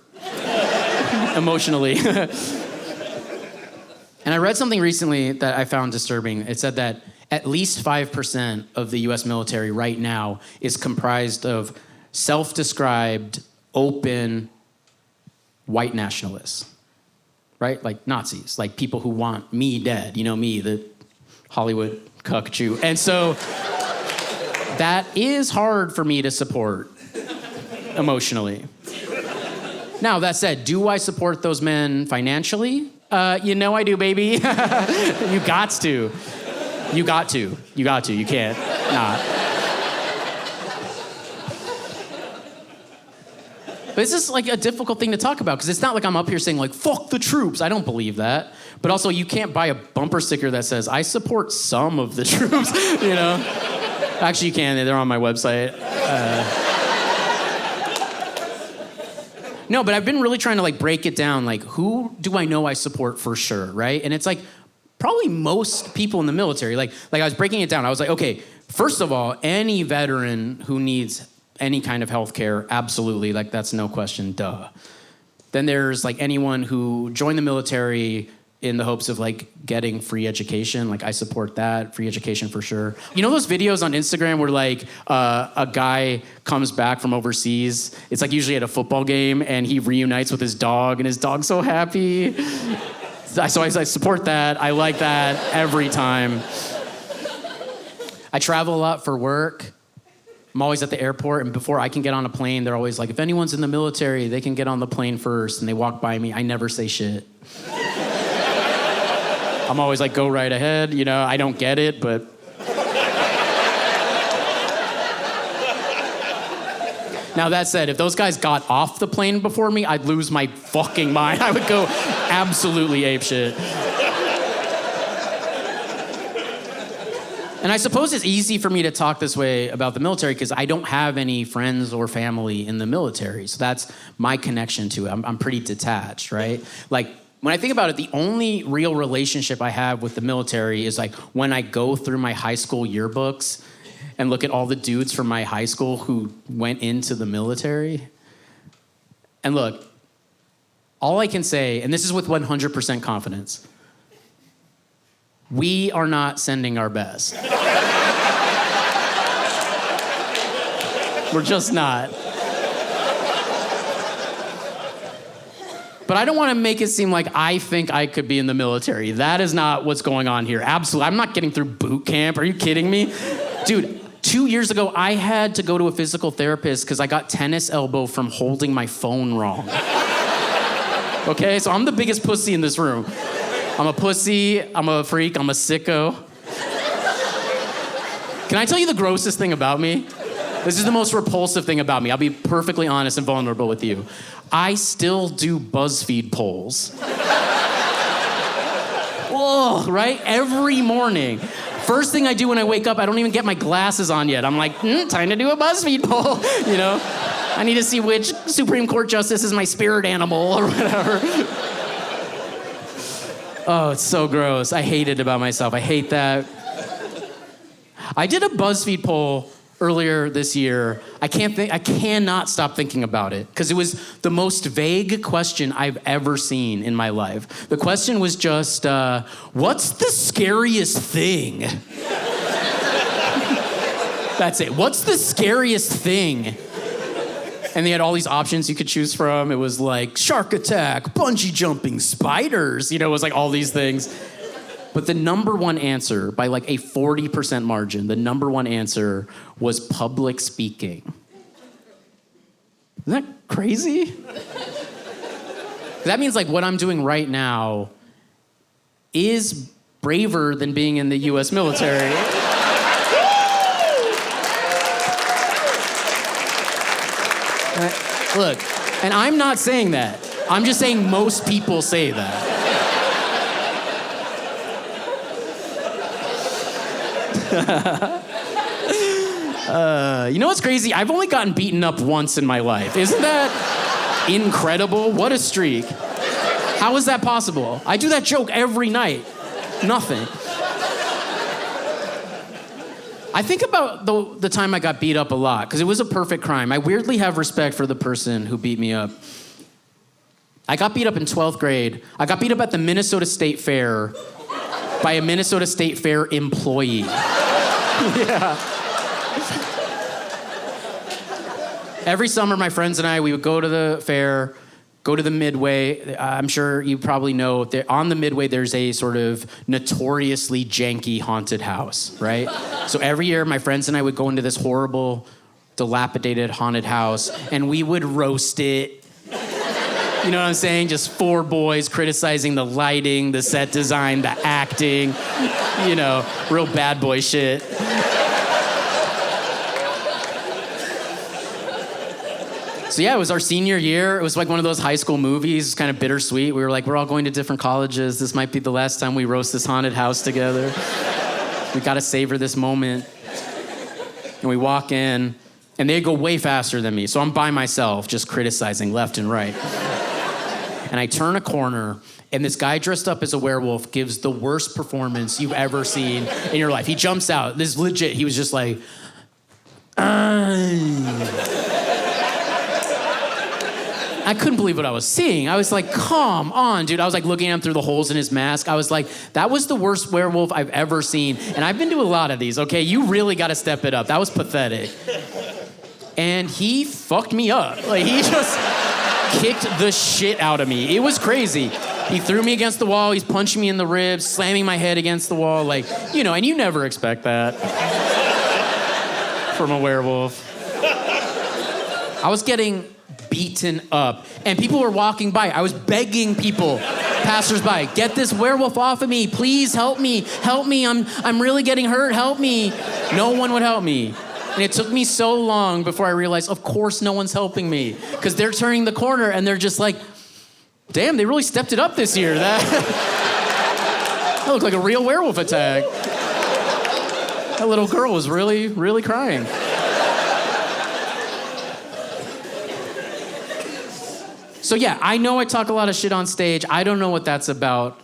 emotionally. And I read something recently that I found disturbing. It said that at least 5% of the US military right now is comprised of self-described, open, white nationalists, right? Like Nazis, like people who want me dead. You know me, the Hollywood cuck Jew. And so that is hard for me to support emotionally. Now, that said, do I support those men financially? You know I do, baby. You got to. You got to. You got to. You can't not. But it's just like a difficult thing to talk about, because it's not like I'm up here saying like, fuck the troops. I don't believe that. But also you can't buy a bumper sticker that says, I support some of the troops, you know? Actually, you can. They're on my website. No, but I've been really trying to like break it down. Like, who do I know I support for sure, right? And it's like probably most people in the military. Like I was breaking it down. I was like, okay, first of all, any veteran who needs any kind of health care, absolutely, like that's no question, duh. Then there's like anyone who joined the military in the hopes of like getting free education. Like I support that, free education for sure. You know those videos on Instagram where like a guy comes back from overseas? It's like usually at a football game and he reunites with his dog and his dog's so happy. So I support that. I like that every time. I travel a lot for work. I'm always at the airport, and before I can get on a plane, they're always like, if anyone's in the military, they can get on the plane first, and they walk by me. I never say shit. I'm always like, go right ahead, you know, I don't get it, but... Now, that said, if those guys got off the plane before me, I'd lose my fucking mind. I would go absolutely apeshit. And I suppose it's easy for me to talk this way about the military because I don't have any friends or family in the military. So that's my connection to it. I'm pretty detached, right? Like, when I think about it, the only real relationship I have with the military is like when I go through my high school yearbooks and look at all the dudes from my high school who went into the military. And look, all I can say, and this is with 100% confidence, we are not sending our best. We're just not. But I don't want to make it seem like I think I could be in the military. That is not what's going on here. Absolutely. I'm not getting through boot camp. Are you kidding me? Dude, 2 years ago, I had to go to a physical therapist because I got tennis elbow from holding my phone wrong. Okay? So I'm the biggest pussy in this room. I'm a pussy, I'm a freak, I'm a sicko. Can I tell you the grossest thing about me? This is the most repulsive thing about me. I'll be perfectly honest and vulnerable with you. I still do BuzzFeed polls. Whoa, right? Every morning. First thing I do when I wake up, I don't even get my glasses on yet. I'm like, time to do a BuzzFeed poll, you know? I need to see which Supreme Court justice is my spirit animal or whatever. Oh, it's so gross. I hate it about myself. I hate that. I did a BuzzFeed poll earlier this year. I cannot stop thinking about it because it was the most vague question I've ever seen in my life. The question was just, what's the scariest thing? That's it. What's the scariest thing? And they had all these options you could choose from. It was like shark attack, bungee jumping, spiders. You know, it was like all these things. But the number one answer, by like a 40% margin, the number one answer was public speaking. Isn't that crazy? That means like what I'm doing right now is braver than being in the US military. Look, and I'm not saying that. I'm just saying most people say that. You know what's crazy? I've only gotten beaten up once in my life. Isn't Incredible. What a streak. How is that possible? I do that joke every night. Nothing. I think about the time I got beat up a lot, because it was a perfect crime. I weirdly have respect for the person who beat me up. I got beat up in 12th grade. I got beat up at the Minnesota State Fair by a Minnesota State Fair employee. Yeah. Every summer, my friends and I, we would go to the fair, go to the Midway. I'm sure you probably know that on the Midway, there's a sort of notoriously janky haunted house, right? So every year, my friends and I would go into this horrible, dilapidated haunted house, and we would roast it. You know what I'm saying? Just four boys criticizing the lighting, the set design, the acting, you know, real bad boy shit. So yeah, it was our senior year. It was like one of those high school movies. It's kind of bittersweet. We were like, we're all going to different colleges. This might be the last time we roast this haunted house together. We gotta savor this moment. And we walk in, and they go way faster than me. So I'm by myself, just criticizing left and right. And I turn a corner, and this guy dressed up as a werewolf gives the worst performance you've ever seen in your life. He jumps out. This is legit. He was just like, I couldn't believe what I was seeing. I was like, come on, dude. I was like looking at him through the holes in his mask. I was like, that was the worst werewolf I've ever seen. And I've been to a lot of these, okay? You really got to step it up. That was pathetic. And he fucked me up. Like, he just kicked the shit out of me. It was crazy. He threw me against the wall. He's punching me in the ribs, slamming my head against the wall. Like, you know, and you never expect that from a werewolf. I was getting beaten up, and people were walking by. I was begging people, passersby, get this werewolf off of me. Please help me. Help me. I'm really getting hurt. Help me. No one would help me. And it took me so long before I realized, of course, no one's helping me, because they're turning the corner and they're just like, damn, they really stepped it up this year. That looked like a real werewolf attack. That little girl was really, really crying. So yeah, I know I talk a lot of shit on stage. I don't know what that's about.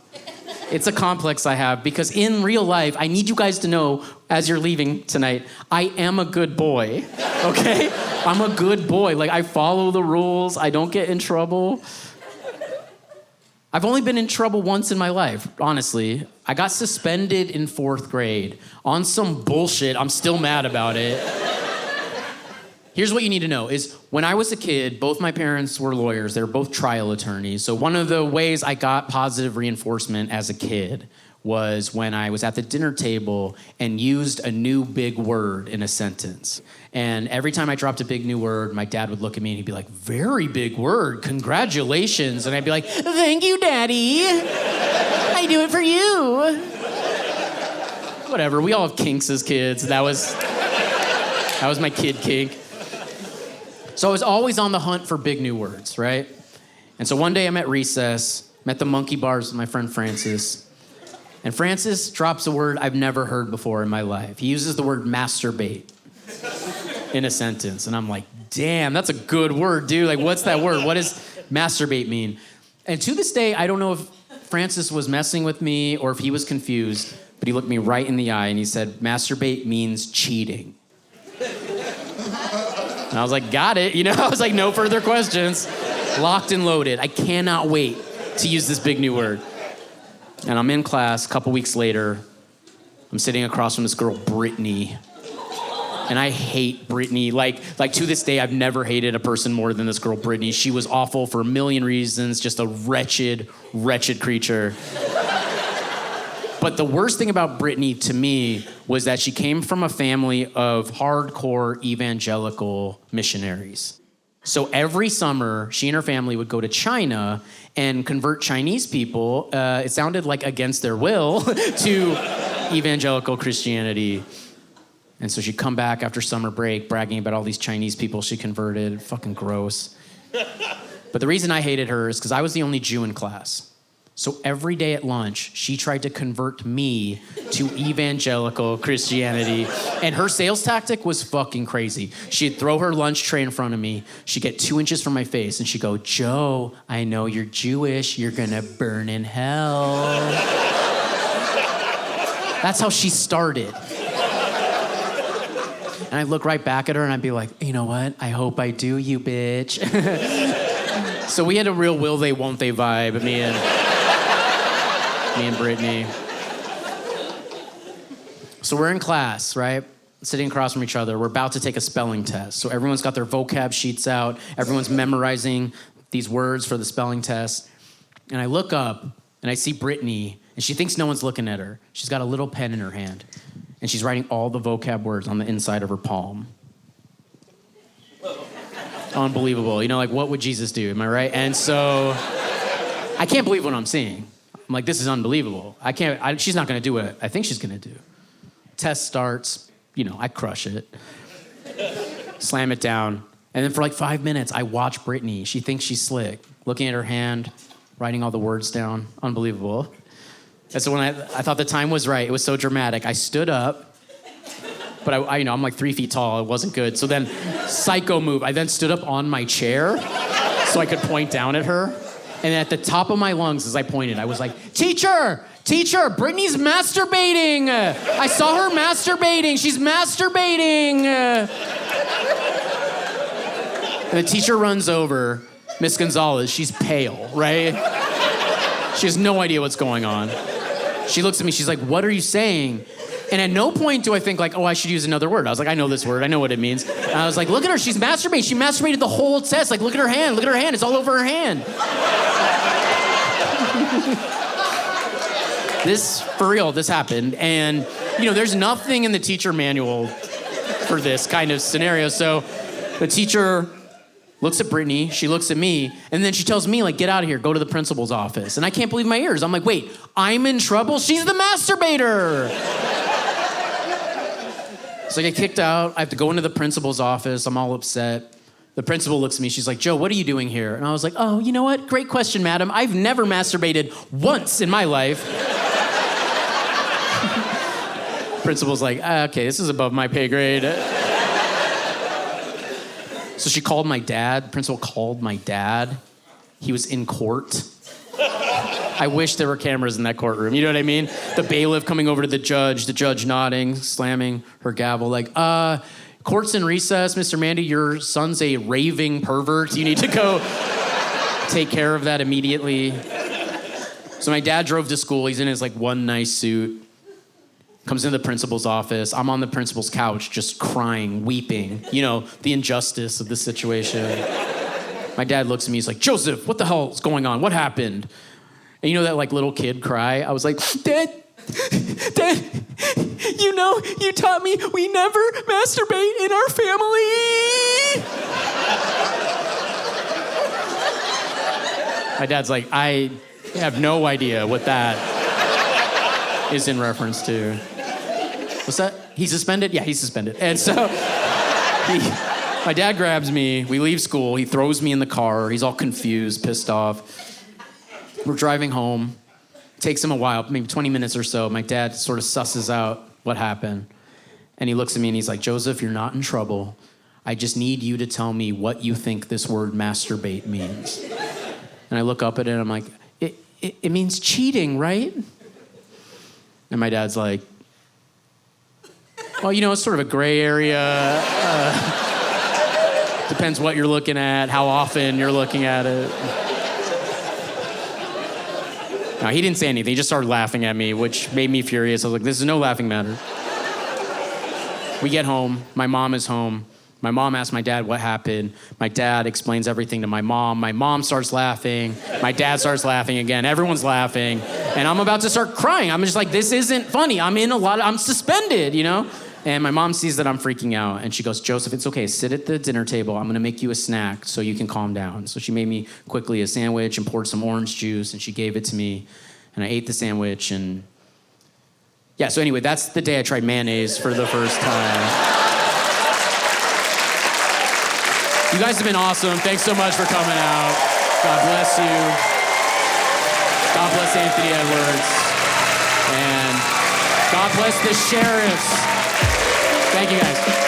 It's a complex I have, because in real life, I need you guys to know, as you're leaving tonight, I am a good boy, okay? I'm a good boy. Like, I follow the rules. I don't get in trouble. I've only been in trouble once in my life, honestly. I got suspended in 4th grade on some bullshit. I'm still mad about it. Here's what you need to know is when I was a kid, both my parents were lawyers. They were both trial attorneys. So one of the ways I got positive reinforcement as a kid was when I was at the dinner table and used a new big word in a sentence. And every time I dropped a big new word, my dad would look at me and he'd be like, very big word, congratulations. And I'd be like, thank you, Daddy. I do it for you. Whatever, we all have kinks as kids. That was my kid kink. So I was always on the hunt for big new words, right? And so one day I'm at recess, met the monkey bars with my friend Francis. And Francis drops a word I've never heard before in my life. He uses the word masturbate in a sentence. And I'm like, damn, that's a good word, dude. Like, what's that word? What does masturbate mean? And to this day, I don't know if Francis was messing with me or if he was confused, but he looked me right in the eye and he said, masturbate means cheating. And I was like, got it. You know, I was like, no further questions. Locked and loaded. I cannot wait to use this big new word. And I'm in class a couple weeks later. I'm sitting across from this girl, Brittany. And I hate Brittany. Like to this day, I've never hated a person more than this girl, Brittany. She was awful for a million reasons, just a wretched, wretched creature. But the worst thing about Brittany to me was that she came from a family of hardcore evangelical missionaries. So every summer, she and her family would go to China and convert Chinese people, it sounded like against their will, to evangelical Christianity. And so she'd come back after summer break bragging about all these Chinese people she converted. Fucking gross. But the reason I hated her is because I was the only Jew in class. So every day at lunch, she tried to convert me to evangelical Christianity. And her sales tactic was fucking crazy. She'd throw her lunch tray in front of me. She'd get 2 inches from my face and she'd go, Joe, I know you're Jewish. You're gonna burn in hell. That's how she started. And I'd look right back at her and I'd be like, you know what? I hope I do, you bitch. So we had a real will they, won't they vibe, me and Brittany. So we're in class, right? Sitting across from each other. We're about to take a spelling test. So everyone's got their vocab sheets out. Everyone's memorizing these words for the spelling test. And I look up and I see Brittany, and she thinks no one's looking at her. She's got a little pen in her hand, and she's writing all the vocab words on the inside of her palm. Unbelievable. You know, like, what would Jesus do? Am I right? And so I can't believe what I'm seeing. I'm like, this is unbelievable. She's not going to do what I think she's going to do. Test starts. You know, I crush it. Slam it down. And then for like 5 minutes, I watch Brittany. She thinks she's slick. Looking at her hand, writing all the words down. Unbelievable. And so when I thought the time was right, it was so dramatic. I stood up, but I'm like 3 feet tall. It wasn't good. So then, psycho move. I then stood up on my chair so I could point down at her. And at the top of my lungs, as I pointed, I was like, Teacher, Brittany's masturbating. I saw her masturbating. She's masturbating. And the teacher runs over, Miss Gonzalez. She's pale, right? She has no idea what's going on. She looks at me. She's like, what are you saying? And at no point do I think like, oh, I should use another word. I was like, I know this word. I know what it means. And I was like, look at her. She's masturbating. She masturbated the whole test. Like, look at her hand. Look at her hand. It's all over her hand. For real, this happened. And, you know, there's nothing in the teacher manual for this kind of scenario. So the teacher looks at Brittany, she looks at me, and then she tells me, like, get out of here, go to the principal's office. And I can't believe my ears. I'm like, wait, I'm in trouble? She's the masturbator. So I get kicked out. I have to go into the principal's office. I'm all upset. The principal looks at me. She's like, Joe, what are you doing here? And I was like, oh, you know what? Great question, madam. I've never masturbated once in my life. Principal's like, okay, this is above my pay grade. So she called my dad. The principal called my dad. He was in court. I wish there were cameras in that courtroom. You know what I mean? The bailiff coming over to the judge nodding, slamming her gavel, like, court's in recess, Mr. Mande, your son's a raving pervert. You need to go take care of that immediately. So my dad drove to school. He's in his, like, one nice suit. Comes into the principal's office. I'm on the principal's couch just crying, weeping. You know, the injustice of the situation. My dad looks at me, he's like, Joseph, what the hell is going on? What happened? And you know that like little kid cry? I was like, Dad, you know, you taught me we never masturbate in our family. My dad's like, I have no idea what that is in reference to. What's that? He's suspended? Yeah, he's suspended. And so my dad grabs me. We leave school. He throws me in the car. He's all confused, pissed off. We're driving home. Takes him a while, maybe 20 minutes or so. My dad sort of susses out what happened. And he looks at me and he's like, Joseph, you're not in trouble. I just need you to tell me what you think this word masturbate means. And I look up at it and I'm like, it means cheating, right? And my dad's like, well, you know, it's sort of a gray area. Depends what you're looking at, how often you're looking at it. No, he didn't say anything. He just started laughing at me, which made me furious. I was like, this is no laughing matter. We get home. My mom is home. My mom asks my dad what happened. My dad explains everything to my mom. My mom starts laughing. My dad starts laughing again. Everyone's laughing. And I'm about to start crying. I'm just like, this isn't funny. I'm suspended, you know? And my mom sees that I'm freaking out. And she goes, Joseph, it's okay. Sit at the dinner table. I'm going to make you a snack so you can calm down. So she made me quickly a sandwich and poured some orange juice. And she gave it to me. And I ate the sandwich. And yeah, so anyway, that's the day I tried mayonnaise for the first time. You guys have been awesome. Thanks so much for coming out. God bless you. God bless Anthony Edwards. And God bless the sheriffs. Thank you, guys.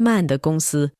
Mande 公司